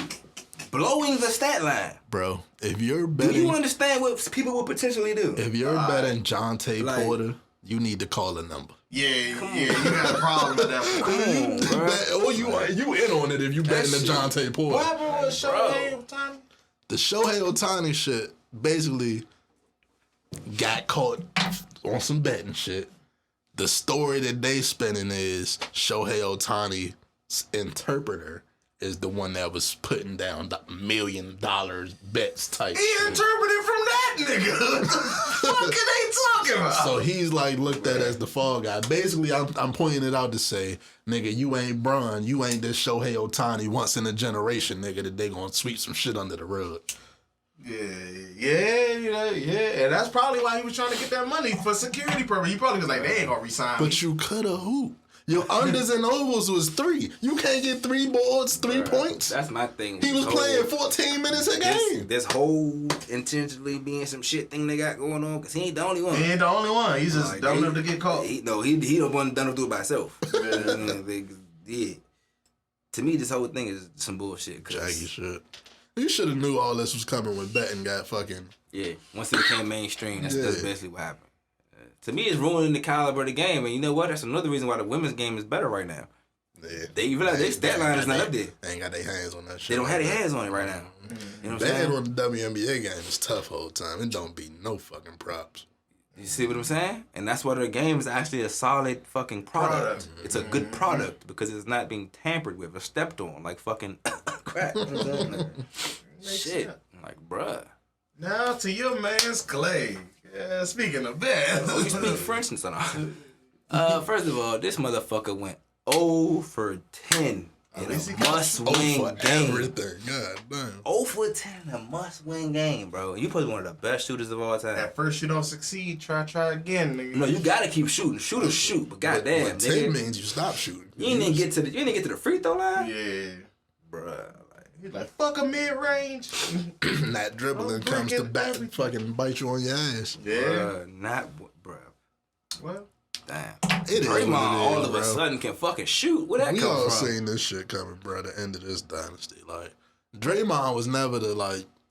blowing the stat line. Bro, if you're betting... Do you understand what people will potentially do? If you're betting Jontay Porter, you need to call a number. Yeah, you got a problem with that one. Or you in on it if you betting the Jontay Porter. What happened with Shohei Ohtani? The Shohei Ohtani shit basically got caught on some betting shit. The story that they spinning is Shohei Ohtani's interpreter is the one that was putting down the $1 million bets type. He interpreted from that nigga. What the fuck are they talking about? So he's like looked at as the fall guy. Basically, I'm pointing it out to say, nigga, you ain't Bron, you ain't this Shohei Ohtani once in a generation, nigga, that they gonna sweep some shit under the rug. Yeah, and that's probably why he was trying to get that money for security purposes. He probably was like, they ain't gonna resign me. But you coulda hooped. Your unders and ovals was 3. You can't get 3 boards, 3 points. That's my thing. He was playing 14 minutes a game. This whole intentionally being some shit thing they got going on, because he ain't the only one. He ain't the only one. He's just dumb enough to get caught. He the one done to do it by himself. Yeah. To me, this whole thing is some bullshit. Jaggy shit. You should have knew all this was coming when betting got fucking... Yeah, once it became mainstream, that's basically what happened. To me, it's ruining the caliber of the game, and you know what? That's another reason why the women's game is better right now. Yeah. They realize their stat line is not up there. They ain't got their hands on that shit. They don't have their hands on it right now. You know what I'm saying? On the WNBA game is tough whole time. It don't be no fucking props. You see what I'm saying? And that's why their game is actually a solid fucking product. It's a good product because it's not being tampered with or stepped on like fucking crap. You know what I'm saying? Shit. Like, bruh. Now to your man's Clay. Yeah, speaking of that. Oh, you speak French and stuff. First of all, this motherfucker went 0 for 10 in a must-win game. Everything. God damn. 0 for 10 in a must-win game, bro. You probably one of the best shooters of all time. At first you don't succeed, try again, nigga. No, you gotta keep shooting. Shooters shoot, but goddamn, but 10 means you stop shooting. You didn't get to the free throw line? Yeah. Bruh. He's like, fuck a mid-range. Not dribbling comes to back and fucking bite you on your ass. Yeah. Bruh. Well. Damn. It is Draymond all of bro. a sudden can fucking shoot. Where that we come all from? seen this shit coming, bro. The end of this dynasty. Like, Draymond was never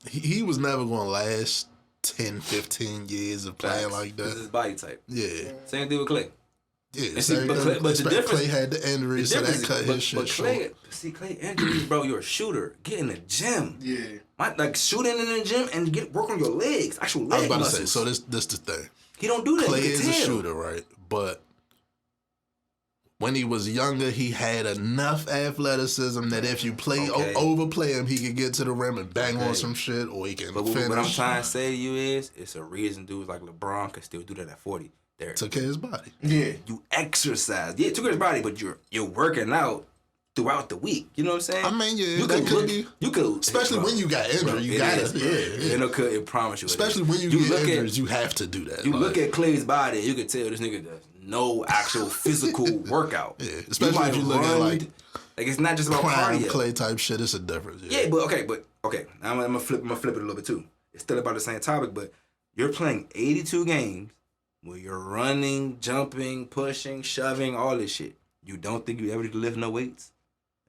he was never going to last 10, 15 years of playing like that. This is his body type. Yeah. Same thing with Clay. Yeah. See, but the difference, Clay had the injury, so that cut his shit short. Clay injuries, bro. You're a shooter. Get in the gym. Yeah. Like shooting in the gym and work on your legs. Actual leg I was about muscles. to say, so this the thing. He don't do that. Clay is a shooter, right? But when he was younger, he had enough athleticism that if you overplay him, he could get to the rim and bang on some shit, or he can finish. What I'm trying to say to you is, it's a reason dudes like LeBron can still do that at 40. Took care of his body. Yeah. You exercise. Yeah, took care of his body, but you're working out throughout the week. You know what I'm saying? I mean, yeah, you could, especially when you got injured, you gotta, it promise you. Especially when you get injured, you have to do that. You look at Clay's body, and you can tell this nigga does no actual physical workworkout. Yeah, especially if you look at like it's not just about prime cardio. Clay type shit. It's a difference. Yeah, but okay. I'm gonna flip it a little bit too. It's still about the same topic, but you're playing 82 games where you're running, jumping, pushing, shoving, all this shit. You don't think you ever lift no weights?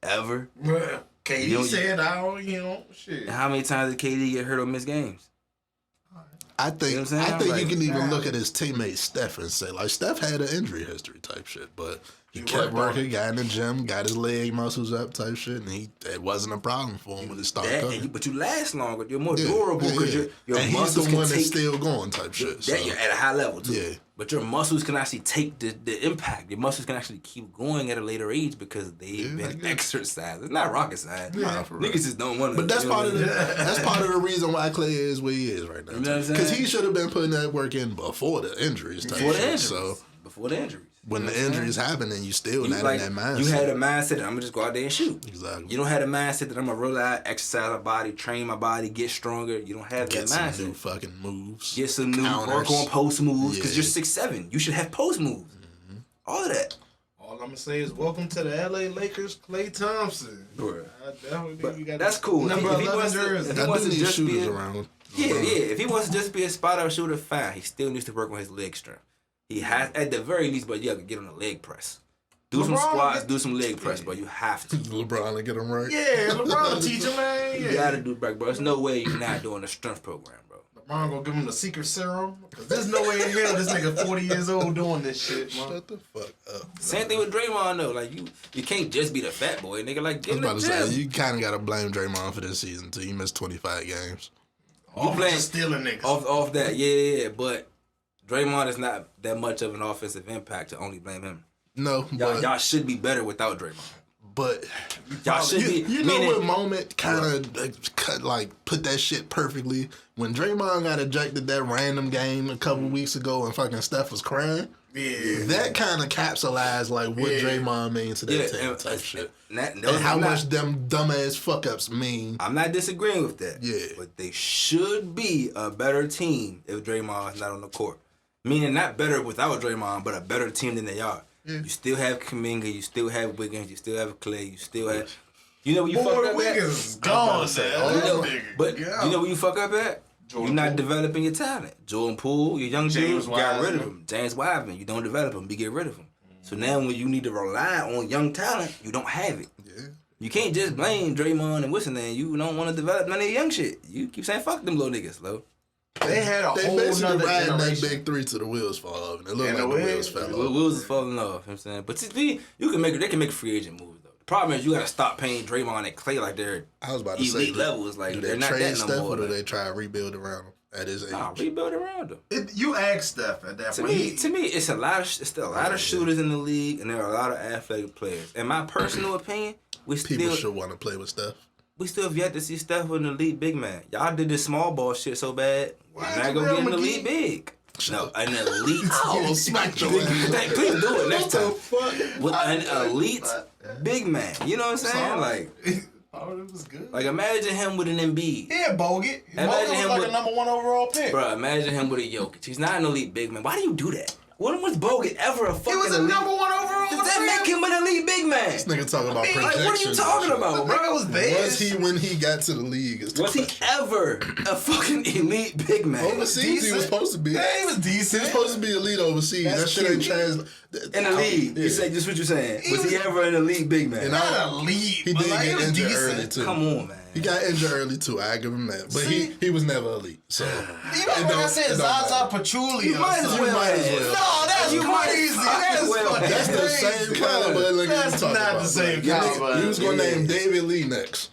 Ever? Well, KD said, shit. And how many times did KD get hurt or miss games? I think you know what I'm saying? I think you can even look at his teammate Steph and say, like, Steph had an injury history type shit, but he kept working, got in the gym, got his leg muscles up type shit, and it wasn't a problem for him when it started coming. But you last longer. You're more durable because your and muscles he's the one can that's take, still going type shit. So. You're at a high level too. Yeah. But your muscles can actually take the impact. Your muscles can actually keep going at a later age because they've been exercised. It's not rocket science. Nah, for real. Niggas just don't want to. But that's part of the reason why Clay is where he is right now. You know what I'm saying? Because he should have been putting that work in before the injuries. Before the injuries. So before the injuries. when the injuries happen and you still not in that mindset. You had a mindset that I'm gonna just go out there and shoot. Exactly. You don't have a mindset that I'm gonna roll out, exercise my body, train my body, get stronger. You don't have that mindset. Get some new fucking moves. Get some new work on post moves because you're 6'7". You should have post moves. Mm-hmm. All of that. All I'm gonna say is welcome to the LA Lakers, Klay Thompson. Right. You got that's cool. Number 11 jersey. I do need shooters around. Yeah. If he wants to just be a spot-up shooter, fine. He still needs to work on his leg strength. He has, at the very least, but you have to get on the leg press. Do some squats, do some leg press, but you have to. LeBron to get him right. Yeah, LeBron teach him, man. You gotta do back, bro. There's no way you're not doing a strength program, bro. LeBron gonna give him the secret serum. There's no way in hell this nigga 40 years old doing this shit, man. Shut the fuck up. Same thing with Draymond though. Like you can't just be the fat boy, nigga. Like get in the gym. Say, you kind of gotta blame Draymond for this season too. He missed 25 games. You playing stealing niggas off that, yeah. But Draymond is not that much of an offensive impact to only blame him. No, y'all should be better without Draymond. But y'all should be. You know what moment kind of like put that shit perfectly when Draymond got ejected that random game a couple weeks ago and fucking Steph was crying. Yeah, that kind of capsulized like what Draymond means to that team type shit. And how much them dumbass fuck ups mean. I'm not disagreeing with that. Yeah, but they should be a better team if Draymond's not on the court. Meaning not better without Draymond, but a better team than they are. Yeah. You still have Kuminga, you still have Wiggins, you still have Clay, you still have. You know where you fuck up Wiggins at? Gone, but you know where you fuck up at? You're not developing your talent. Jordan Poole, your young dude, you got rid of him. James Wiseman, you don't develop him, you get rid of him. So now when you need to rely on young talent, you don't have it. Yeah. You can't just blame Draymond and what's his name. You don't want to develop none of the young shit. You keep saying fuck them little niggas, though. They had a whole basically nother riding generation. that big three to the wheels fall off, and it looked like the wheels fell off. The wheels is falling off. You know what I'm saying, but see, they can make free agent moves though. The problem is you got to stop paying Draymond and Clay like they're elite levels. Like they're not that no more. Or do they try to rebuild around him at his age? Rebuild around him. You asked Steph at that point. To me, it's a lot of shooters in the league, and there are a lot of athletic players. In my personal opinion, people should want to play with Steph. we still have yet to see Steph with an elite big man. Y'all did this small ball shit so bad. Why not go get an elite big? No, an elite. Oh, smack your ass. Please do it next time. Fuck? With an elite big man. You know what I'm saying? Like, it was good. like imagine him with an Embiid. Yeah, Bogut. Bogut was like a number 1 overall pick. Bro, imagine him with a Jokic. He's not an elite big man. Why do you do that? When was Bogut ever a fucking elite? He was a number 1 overall pick. Does that make him an elite big man? This nigga talking about projections. Like, what are you talking about, bro? Was he when he got to the league? Was he ever a fucking elite big man? Overseas, he was supposed to be. Yeah, he was decent. He was supposed to be elite overseas. That's that shit ain't cute. translated. In the league. You say just what you're saying. Was he ever an elite big man? Not elite. He did like, get injured early too. Come on, man. He got injured early too. I give him that, but he was never elite. So you know when I said Zaza Pachulia, you might as well. No, that's crazy. That's the same caliber. That's not the same caliber. You was gonna name David Lee next.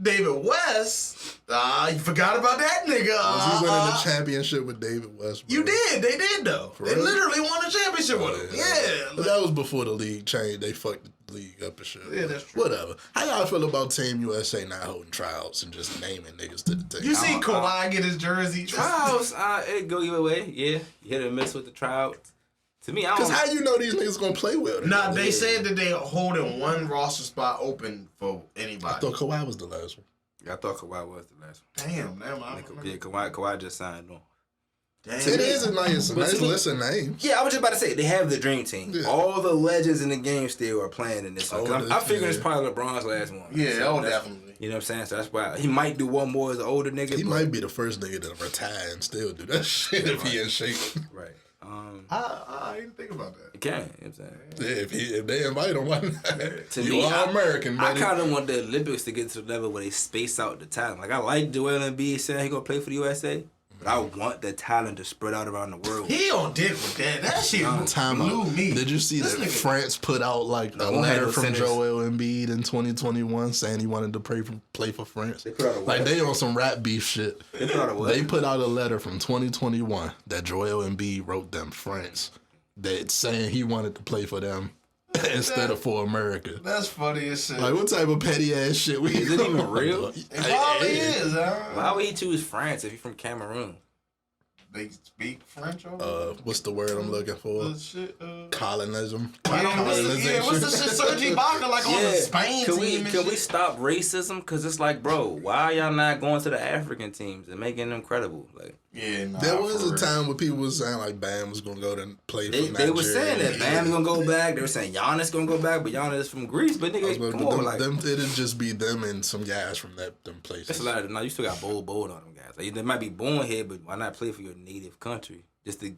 David West. You forgot about that nigga. Was he winning the championship with David West? Bro? You did. They did though. They literally won the championship with him. Yeah. But that was before the league changed. They fucked the league up and shit. Yeah, that's true. Whatever. How y'all feel about Team USA not holding tryouts and just naming niggas to the team? You see Kawhi get his jersey. Tryouts, it go either way. Yeah, you hit or miss with the tryouts. To me, I don't. Because how you know these niggas gonna play well? Nah, they said that they holding one roster spot open for anybody. I thought Kawhi was the last one. I thought Kawhi was the last one. Damn, Yeah, Kawhi just signed on. Damn. It is a nice list of names. Yeah, I was just about to say, they have the dream team. Yeah. All the legends in the game still are playing in this one. I figure it's probably LeBron's last one. Yeah, so definitely. You know what I'm saying? So that's why he might do one more as an older nigga. He might be the first nigga to retire and still do that shit if he in shape. Right. I didn't think about that. You can, you know what I'm saying? Yeah, if they invite him, why not? To You me, are American, buddy. I kind of want the Olympics to get to the level where they space out the talent. Like, I like Joel Embiid saying he gonna play for the USA, but I want the talent to spread out around the world. He on dick with that. That shit blew me. Did you see that France put out like a letter from Joel Embiid in 2021 saying he wanted to play for France? They put out a like they on some rap beef shit. They put out a what? They put out a letter from 2021 that Joel Embiid wrote them France that saying he wanted to play for them instead of for America. That's funny as shit. Like what type of petty ass shit we? Is it even real? It probably is. Why would he choose France if he's from Cameroon? They speak French over What's the word I'm looking for? Colonism. Yeah, what's the shit Serge Ibaka like on the Spain team? Can we stop racism? Because it's like, bro, why y'all not going to the African teams and making them credible? Like, there was a time where people was saying like Bam was gonna go to play for Nigeria. They were saying that Bam's gonna go back. They were saying Giannis gonna go back, but Giannis is from Greece. But nigga, come on, like it'd just be them and some guys from them places. That's a lot of. No, you still got bold on them guys. Like, they might be born here, but why not play for your native country? Just to.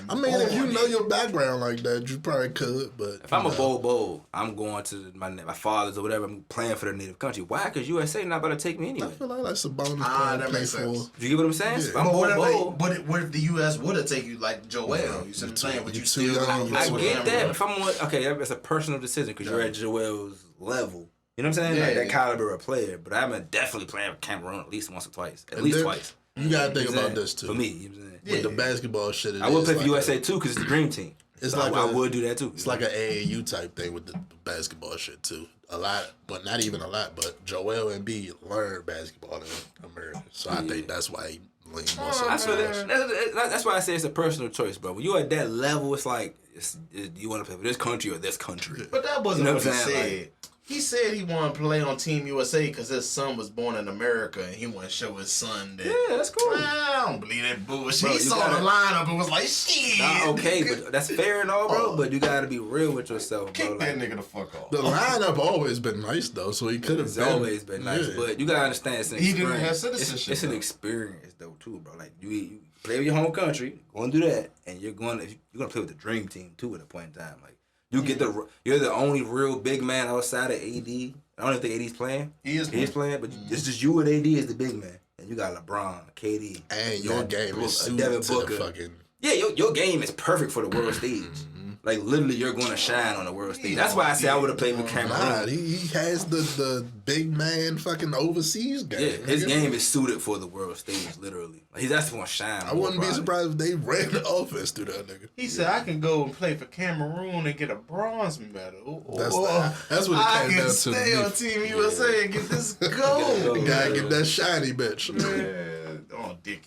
I mean, if you know your background like that, you probably could. But if I'm a bold, I'm going to my father's or whatever. I'm playing for their native country. Why? Because USA not about to take me anyway. I feel like that's a bonus. That makes sense. You get what I'm saying? Yeah. I'm bold. But what if the US would have taken you like Joel? You see what I'm saying? Would you still? I get that. If I'm that's a personal decision because you're at Joel's level. You know what I'm saying? Like that caliber of player. But I'm definitely playing with Cameroon at least once or twice. At least twice. You gotta think about this too. For me, you know what I'm saying? With the basketball shit, I would play for USA too because it's the dream team. It's so like I would do that too. It's like an AAU type thing with the basketball shit too. A lot, but not even a lot. But Joel Embiid learned basketball in America, so I think that's why he leaned more. That's why I say it's a personal choice, bro. When you at that level, it's like you want to play for this country or this country. But that wasn't what he said. He said he wanted to play on Team USA because his son was born in America and he wanted to show his son that. Yeah, that's cool. I don't believe that bullshit. Bro, he saw the lineup and was like, shit. Okay, but that's fair and all, bro. But you gotta be real with yourself, bro. Kick that nigga the fuck off. The lineup always been nice though, so he could have always been nice. But you gotta understand, it's an experience. He didn't have citizenship. It's an experience though too, bro. Like you play with your home country, go and do that, and you're gonna play with the dream team too at a point in time. Like you get you're the only real big man outside of AD. I don't even think AD's playing. He is playing, but it's just you and AD as the big man. And you got LeBron, KD. And your game is suited Devin to Booker. the fucking... Yeah, your game is perfect for the world stage. Like literally, you're going to shine on the world stage. That's why I say I would have played with Cameroon. Nah, he has the big man fucking overseas game. Yeah, his game is suited for the world stage, literally. Like, he's actually going to shine. I wouldn't be surprised if they ran the offense through that nigga. He said, I can go and play for Cameroon and get a bronze medal. That's what it came down to. I can stay on Team USA and get this gold. You gotta get that shiny bitch. Man, oh, dickheads.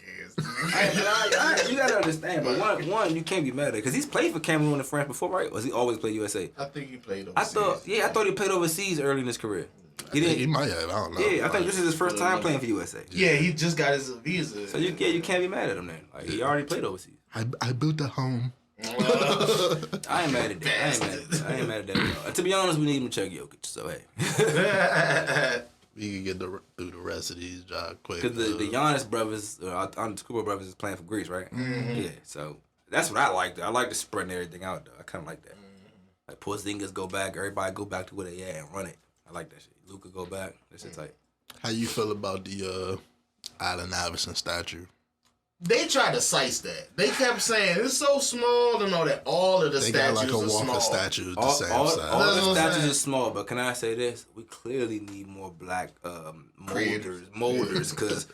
You gotta understand, but one, you can't be mad at it because he's played for Cameroon and France before, right? Or has he always played USA? I think he played overseas. I thought he played overseas early in his career. He might have. I don't know. Yeah, I think this is his first time playing for USA. Yeah, he just got his visa. So you can't be mad at him then. Like he already played overseas. I built a home. I ain't mad at that. I ain't mad at that. To be honest, we need him to check Jokic. So hey. We can get through the rest of these jobs quick. Because the Giannis brothers, the Antetokounmpo brothers, is playing for Greece, right? Mm-hmm. Yeah. So that's what I like. I like to spread everything out. Though I kind of like that. Like Porzingis go back, everybody go back to where they at and run it. I like that shit. Luka go back. That shit tight. How you feel about the Allen Iverson statue? They tried to size that. They kept saying it's so small and all that. All of the They statues got like a are Walker small. statue the All same size. the statues are small, but can I say this? We clearly need more black molders, because,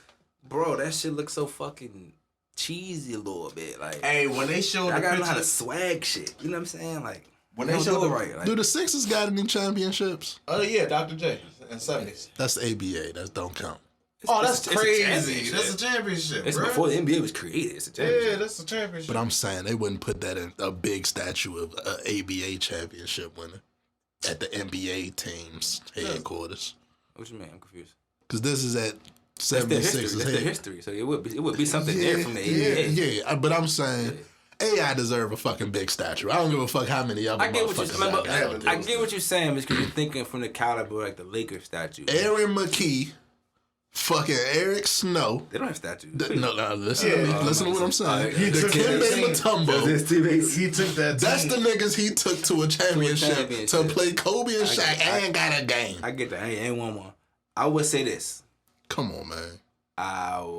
bro, that shit looks so fucking cheesy a little bit. Like, Hey, when they showed I the gotta know how to pictures, swag shit. You know what I'm saying? Like, when they they don't showed do it the right. Like, Do the Sixers got any championships? oh yeah, Dr. J in 70s. That's the ABA. That don't count. Oh, that's it's a crazy. championship. That's a championship. It's bro. before the NBA was created. It's a championship. Yeah, that's a championship. But I'm saying they wouldn't put that in a big statue of an ABA championship winner at the NBA team's headquarters. What you mean? I'm confused. Because this is at That's their 76's history. That's their head. history. So it would be something there from the ABA. Yeah. But I'm saying AI deserve a fucking big statue. I don't give a fuck how many other I get what motherfuckers you. I got. I get what you're saying because you're thinking from the caliber like the Lakers statue. Aaron McKee, fucking Eric Snow. They don't have statues. No, listen to me. Listen to what I'm saying. He The took Kembe that Mutombo. He took that. That's team. the niggas he took to a championship to play Kobe and Shaq and got a game. I get that. I ain't one more. I would say this. Come on, man.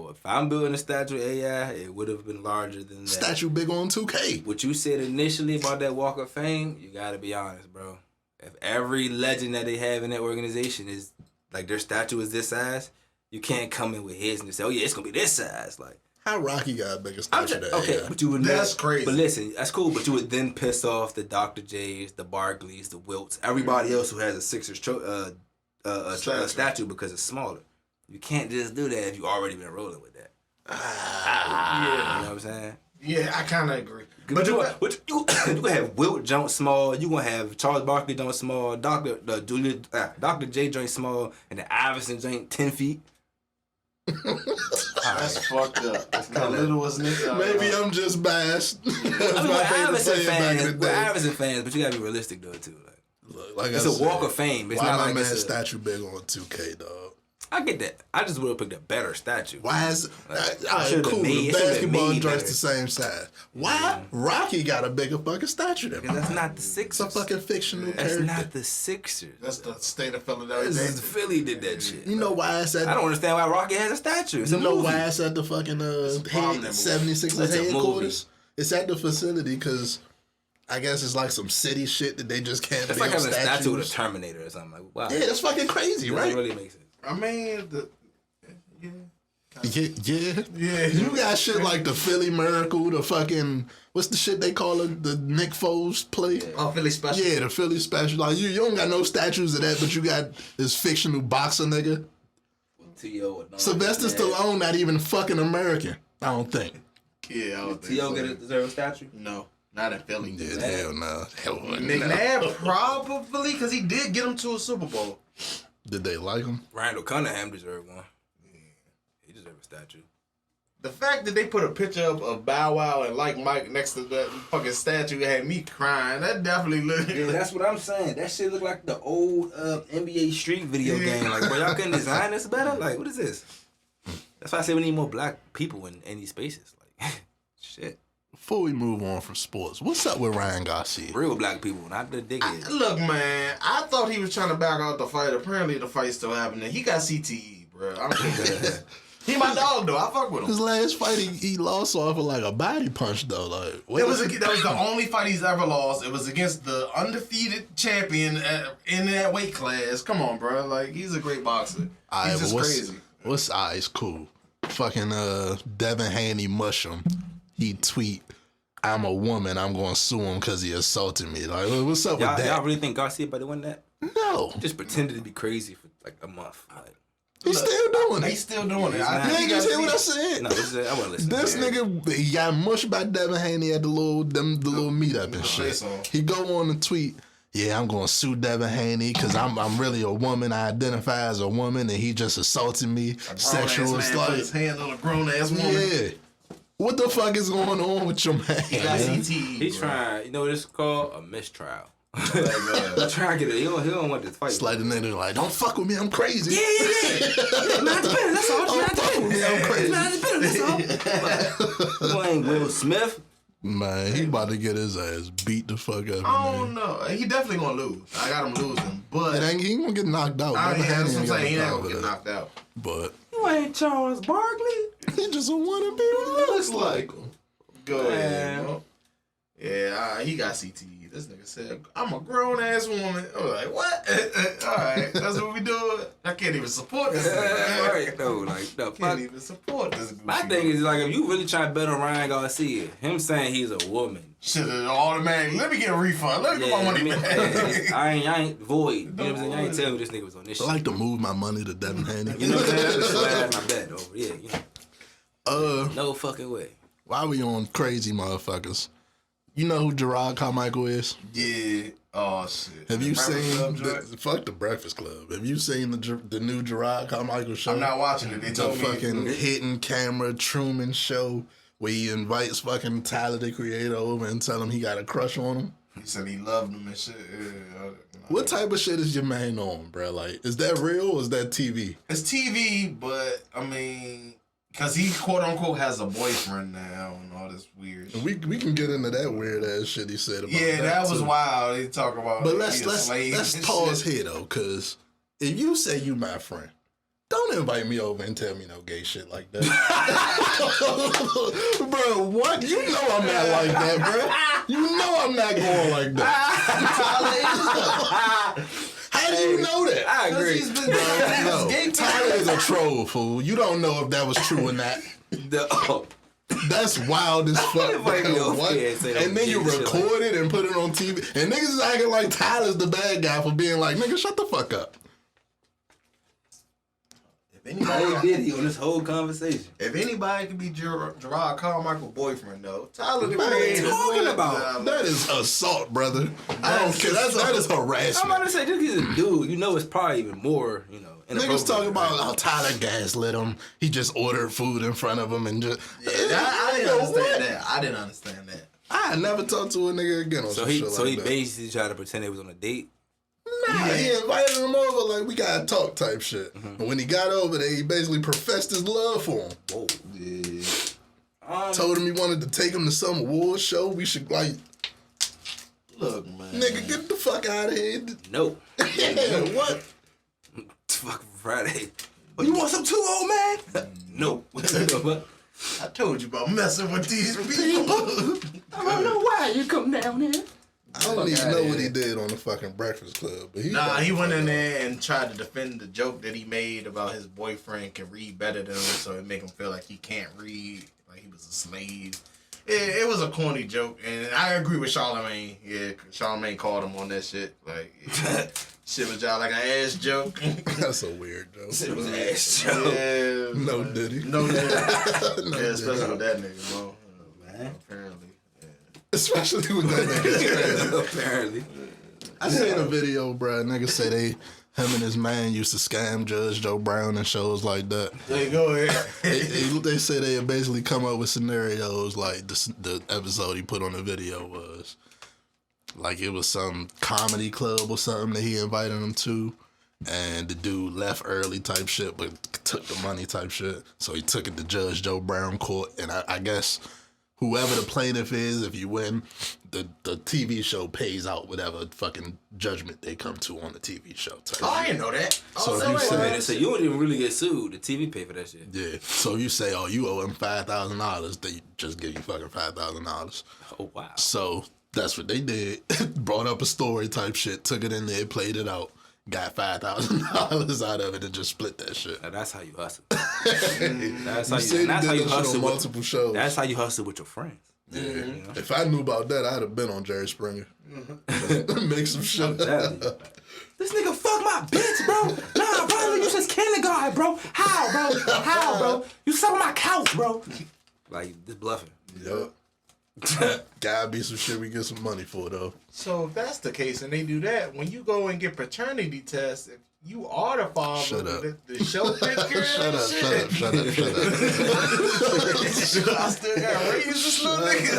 If I'm building a statue of AI, it would have been larger than that. Statue big on 2K. What you said initially about that Walk of Fame, you gotta be honest, bro. If every legend that they have in that organization is like their statue is this size, you can't come in with his and say, "Oh yeah, it's gonna be this size." Like, How Rocky got a bigger statue than okay, AI? but you would That's crazy. But listen, that's cool. But you would then piss off the Dr. J's, the Barkleys, the Wilts, everybody else who has a Sixers statue because it's smaller. You can't just do that if you already been rolling with that. Yeah. You know what I'm saying? Yeah, I kind of agree. But you gonna have Wilt jump small. You gonna have Charles Barkley jump small. Dr. J joint small, and the Iverson joint 10 feet. That's fucked up. That's kind of little as nigga. Maybe I'm just biased. That's I mean, my favorite player back in the we're day. Iverson fans, but you gotta be realistic though too. Like It's a walk of fame. It's why not my like man it's a, statue big on 2K, dog? I get that. I just would have picked a better statue. Why is all right, should've cool? made- The it should've basketball made joint's better. the same size. Why Rocky got a bigger fucking statue than Because that's mine? not the It's Sixers. a fucking fictional That's character. not the Sixers. That's the state of Philadelphia. This is Philly did that shit. You know why it's at? I don't understand why Rocky has a statue. It's a You know movie. why it's at the fucking problem, that movie. 76ers That's a headquarters? It's at the facility because I guess it's like some city shit that they just can't It's build like having a statue of the statues. Terminator or something. Like, wow. Yeah, that's fucking crazy, It right? doesn't really make sense. I mean, Yeah. You got shit like the Philly Miracle, the fucking what's the shit they call it? The Nick Foles play. oh, Philly special. Yeah, the Philly special. Like you don't got no statues of that, but you got this fictional boxer nigga. Sylvester Stallone not even fucking American. I don't think. Yeah, I don't think T.O. so. deserve a statue? No, not in Philly. Yeah, hell no. Hell no. McNabb probably because he did get him to a Super Bowl. Did they like him? Randall Cunningham deserved one. He deserved a statue. The fact that they put a picture of Bow Wow and Like Mike next to that fucking statue had me crying. That definitely looked. Yeah, that's what I'm saying. That shit look like the old NBA Street video game. Like, bro, y'all couldn't design this better? Like, what is this? That's why I say we need more black people in these spaces. Like, shit. Before we move on from sports, what's up with Ryan Garcia? Real black people, not the dickheads. Look, man, I thought he was trying to back out the fight. Apparently, the fight's still happening. He got CTE, bro. I'm He my dog though. I fuck with him. His last fight, he lost off of like a body punch though. Like that was the only fight he's ever lost. It was against the undefeated champion in that weight class. Come on, bro. Like he's a great boxer. He's just crazy. What's eyes cool? Fucking Devin Haney Mushroom. He tweet, "I'm a woman. I'm gonna sue him because he assaulted me." Like, what's up with that? Y'all really think Garcia about to win that? No. Just pretended to be crazy for like a month. Like, He's still doing it. He's still doing it. You ain't gonna say what I said. No, I want to listen. This nigga, he got mushed by Devin Haney at the little meetup and shit. He go on the tweet, yeah, I'm gonna sue Devin Haney because I'm really a woman. I identify as a woman, and he just assaulted me. Sexual assault. Put his hand on a grown ass woman. Yeah. What the fuck is going on with your man? He got CTE. He's trying. You know what it's called? A mistrial. He's trying to get it. He don't want this fight. It's like the nigga like, don't fuck with me, I'm crazy. Yeah. Not the better, that's all. Don't fuck with me, I'm crazy. Not the better, that's all. You ain't Will Smith. Man, he about to get his ass beat the fuck up. I don't know. He definitely gonna lose. I got him losing, but he ain't gonna get knocked out. That's what I'm saying. He ain't gonna get knocked out. But you ain't Charles Barkley. He just a wannabe who looks like him. Go ahead, bro. Yeah, he got CTE. This nigga said, I'm a grown ass woman. I was like, what? Alright, that's what we doing. I can't even support this nigga. Right, no, like, no, Can't even support this. My thing is, like, if you really try to bet on Ryan Garcia, him saying he's a woman. Shit, automatic. Let me get a refund. Let me get my money back. I ain't void. You know what I'm saying? I ain't telling me this nigga was on this shit. I like to move my money to Devin Haney. You know what I'm saying? That's why I had my bet over. Yeah, you know. No fucking way. Why we on crazy motherfuckers? You know who Gerard Carmichael is? Yeah. Oh, shit. Have you seen... fuck the Breakfast Club. Have you seen the new Gerard Carmichael show? I'm not watching it. They told me. The fucking Hidden Camera Truman show where he invites fucking Tyler, the Creator, over and tell him he got a crush on him. He said he loved him and shit. Yeah, what type of shit is your man on, bro? Like, is that real or is that TV? It's TV, but, I mean... Because he, quote-unquote, has a boyfriend now and all this weird shit. We can get into that weird-ass shit he said about that. Yeah, that was wild. He talk about but let's pause here, though, because if you say you my friend, don't invite me over and tell me no gay shit like that. Bro, what? You know I'm not like that, bro. You know I'm not going like that. How do you know that? I agree. No, Tyler is a troll, fool. You don't know if that was true or not. That's wild as fuck. What? And then you record it and put it on TV. And niggas is acting like Tyler's the bad guy for being like, nigga, shut the fuck up. Anybody did he on this whole conversation? If anybody could be Gerard Carmichael's boyfriend, though, Tyler the Creator. What are you talking about? That is assault, brother. I don't care. That is harassment. I'm about to say, just because he's a dude, you know it's probably even more, you know. Niggas talking about how Tyler gaslit him. He just ordered food in front of him and just... Yeah, I didn't understand that. I didn't understand that. I never talked to a nigga again on some shit like that. So he basically tried to pretend they was on a date? Nah, he invited him over like, we gotta talk type shit. Mm-hmm. And when he got over there, he basically professed his love for him. Whoa. Yeah. Told him he wanted to take him to some award show. We should, like... Look, man. Nigga, get the fuck out of here. No. Yeah, what? Fuck Friday. Oh, you want some too, old man? No. I told you about messing with these people. I don't know why you come down here. I don't even know what he did on the fucking Breakfast Club. But he went in there and tried to defend the joke that he made about his boyfriend can read better than him, so it make him feel like he can't read, like he was a slave. It was a corny joke, and I agree with Charlamagne. Yeah, Charlamagne called him on that shit. Like, shit was y'all like an ass joke. That's a weird joke. Shit was an ass joke. Yeah, no diddy. No diddy. Yeah, especially with that nigga, bro. Man. Apparently. Especially with that nigga. Apparently. I seen a video, bro. Niggas say him and his man used to scam Judge Joe Brown and shows like that. There you go ahead. They say they basically come up with scenarios like the episode he put on the video was. Like it was some comedy club or something that he invited him to. And the dude left early type shit, but took the money type shit. So he took it to Judge Joe Brown court. And I guess whoever the plaintiff is, if you win, the TV show pays out whatever fucking judgment they come to on the TV show. Oh, I didn't know that. So you wouldn't even really get sued. The TV pay for that shit. Yeah. So you say, oh, you owe him $5,000, they just give you fucking $5,000. Oh wow. So that's what they did. Brought up a story type shit, took it in there, played it out, got $5,000 out of it, and just split that shit. Now, that's how you hustle. That's how you hustle with multiple shows. That's how you hustle with your friends. Yeah. Mm-hmm. If I knew about that, I'd have been on Jerry Springer. Make some shit. This nigga fuck my bitch, bro. Nah, bro, you since kindergarten, bro. How, bro? You sat on my couch, bro. Like, this bluffing. Yup. Gotta be some shit we get some money for, though. So if that's the case and they do that, when you go and get paternity tests, if you are the father, the show take care of that shit. Shut up. I still got raised this little nigga.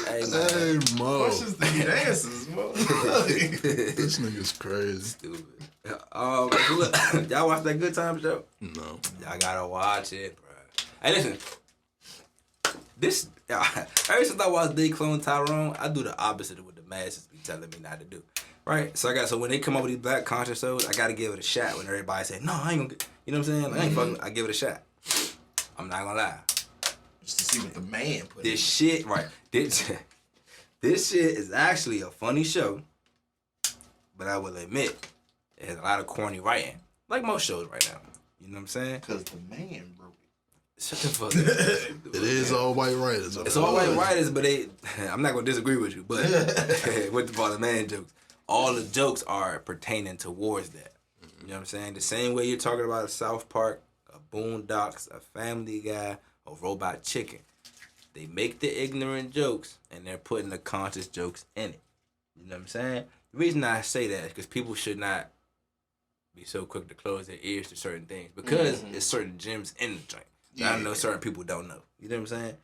Hey, Mo. Questions to get answers, Mo. This nigga's crazy. Stupid. Look, y'all watch that Good Time show? No. Y'all gotta watch it, bro. Hey, listen. This, ever since I watched Big Clone Tyrone, I do the opposite of what the masses be telling me not to do. Right? So when they come up with these black conscious shows, I gotta give it a shot when everybody say, no, I ain't gonna get, you know what I'm saying? I ain't fucking, I give it a shot. I'm not gonna lie. Just to see what the man put This shit, right. This shit is actually a funny show, but I will admit, it has a lot of corny writing. Like most shows right now. You know what I'm saying? Because the man broke it. Shut the fuck up. It is all white writers. It's all white writers, but I'm not going to disagree with you, but with the man jokes, all the jokes are pertaining towards that. You know what I'm saying? The same way you're talking about a South Park, a Boondocks, a Family Guy, a Robot Chicken. They make the ignorant jokes, and they're putting the conscious jokes in it. You know what I'm saying? The reason I say that is because people should not be so quick to close their ears to certain things because it's certain gems in the joint. Yeah. I know certain people don't know. You know what I'm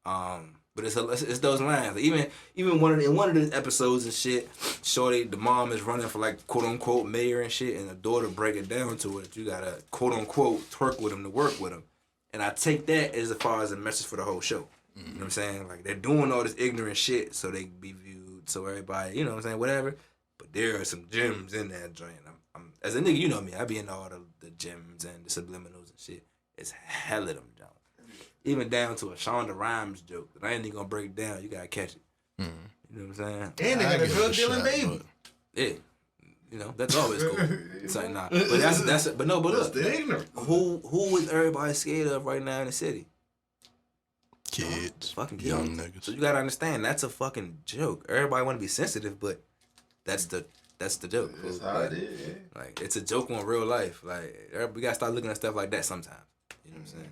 saying? But it's those lines. Like even one of the episodes and shit, shorty, the mom is running for like quote unquote mayor and shit, and the daughter break it down to it. You gotta quote unquote twerk with him to work with him. And I take that as far as a message for the whole show. You know what I'm saying? Like they're doing all this ignorant shit so they can be viewed, so everybody, you know what I'm saying, whatever. But there are some gems in that joint. I'm as a nigga, you know me, I be in all the gems and the subliminals and shit. It's hella them Jones. Even down to a Shonda Rhimes joke that I ain't even gonna break down. You gotta catch it. You know what I'm saying? And they got a drug dealing baby. Yeah. You know, that's always cool. It's like, nah. But but look, who is everybody scared of right now in the city? Kids. Fucking kids. Young niggas. So you gotta understand, that's a fucking joke. Everybody wanna be sensitive, but that's the joke. That's how it is. Like, it's a joke on real life. Like, we gotta start looking at stuff like that sometimes. You know what I'm saying?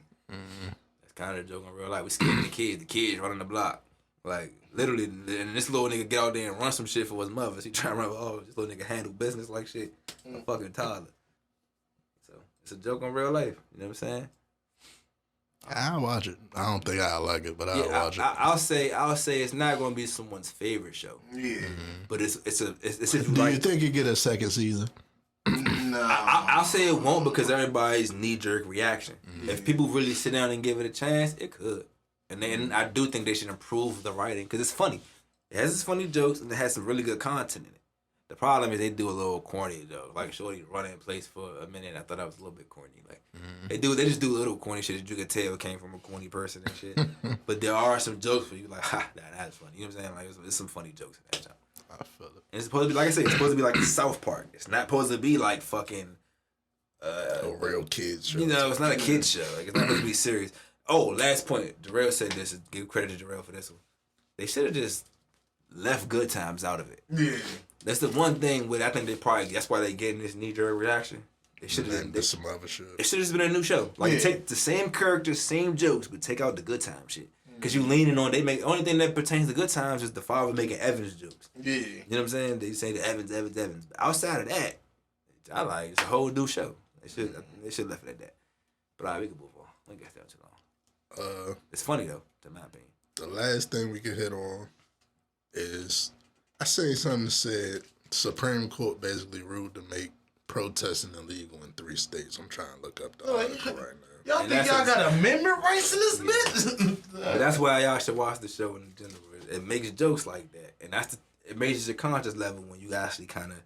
That's kind of a joke on real life. We scared the kids running the block. Like, literally, and this little nigga get out there and run some shit for his mother. He trying to run, this little nigga handle business like shit. A fucking toddler. So, it's a joke on real life. You know what I'm saying? I'll watch it. I don't think I'll like it, but I'll watch it. I'll say it's not gonna be someone's favorite show. Yeah. But it's if you Do you think it get a second season? No. I'll say it won't because everybody's knee-jerk reaction. If people really sit down and give it a chance, it could. And then I do think they should improve the writing because it's funny. It has its funny jokes and it has some really good content in it. The problem is they do a little corny though. Like Shorty running in place for a minute. I thought that was a little bit corny. Like they just do little corny shit that you could tell came from a corny person and shit. But there are some jokes where you like, that's funny. You know what I'm saying? Like there's some funny jokes in that job. I feel it. And it's supposed to be, like I said, it's supposed to be like South Park. It's not supposed to be like fucking a real kids show. You know, it's not a kids show. Like it's not supposed to be serious. Oh, last point. Jarrell said this. Give credit to Jarrell for this one. They should have just left Good Times out of it. Yeah. That's the one thing with I think that's why they getting this knee-jerk reaction. They should have some other shit. It should have been a new show. Like take the same characters, same jokes, but take out the Good Time shit. Cause you leaning on the only thing that pertains to Good Times is the father making Evans jokes. Yeah. You know what I'm saying? They say the Evans. But outside of that, I like it's a whole new show. They should left it at that. But alright, we can move on. We can get that too long. It's funny though, in my opinion. The last thing we can hit on is I seen something that said Supreme Court basically ruled to make protesting illegal in 3 states. I'm trying to look up the article right now. Y'all And think y'all got amendment rights in this bitch? But that's why y'all should watch the show in general. It makes jokes like that, and it raises your conscious level when you actually kind of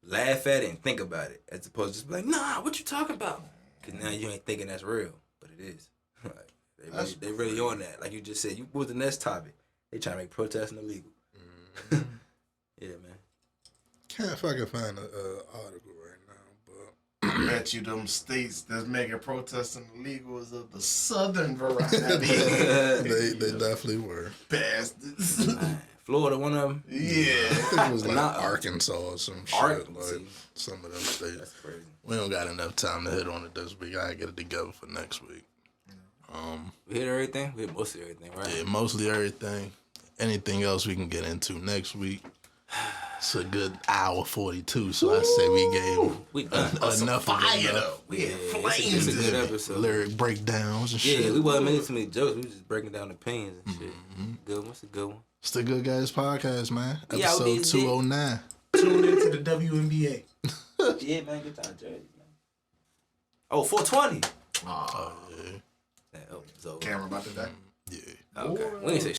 laugh at it and think about it, as opposed to just be like, nah, what you talking about? Because now you ain't thinking that's real, but it is. Like, they really on that. Like you just said, what was the next topic? They trying to make protesting illegal. Yeah, man. Can't fucking find an article right now, but I bet you them states that's making protesting illegal is of the southern variety. they definitely were. Bastards. Florida, one of them. Yeah. I think it was like Arkansas or some shit. Like some of them states. That's crazy. We don't got enough time to hit on it this week. I gotta get it together for next week. We hit everything? We hit mostly everything, right? Yeah, mostly everything. Anything else we can get into next week. It's a good hour 42, so I say we gave enough fire, of though. We had flames. It's a good episode. lyric breakdowns and shit. Yeah, we wasn't making too many jokes. We was just breaking down opinions and shit. Good one. It's a good one. It's the Good Guys Podcast, man. Yeah, Episode 209. Tune into the WNBA. Yeah, man. Get y'all jerseys, man. Oh, 420. Oh, Yeah. So, camera about to die. Yeah. okay. We ain't say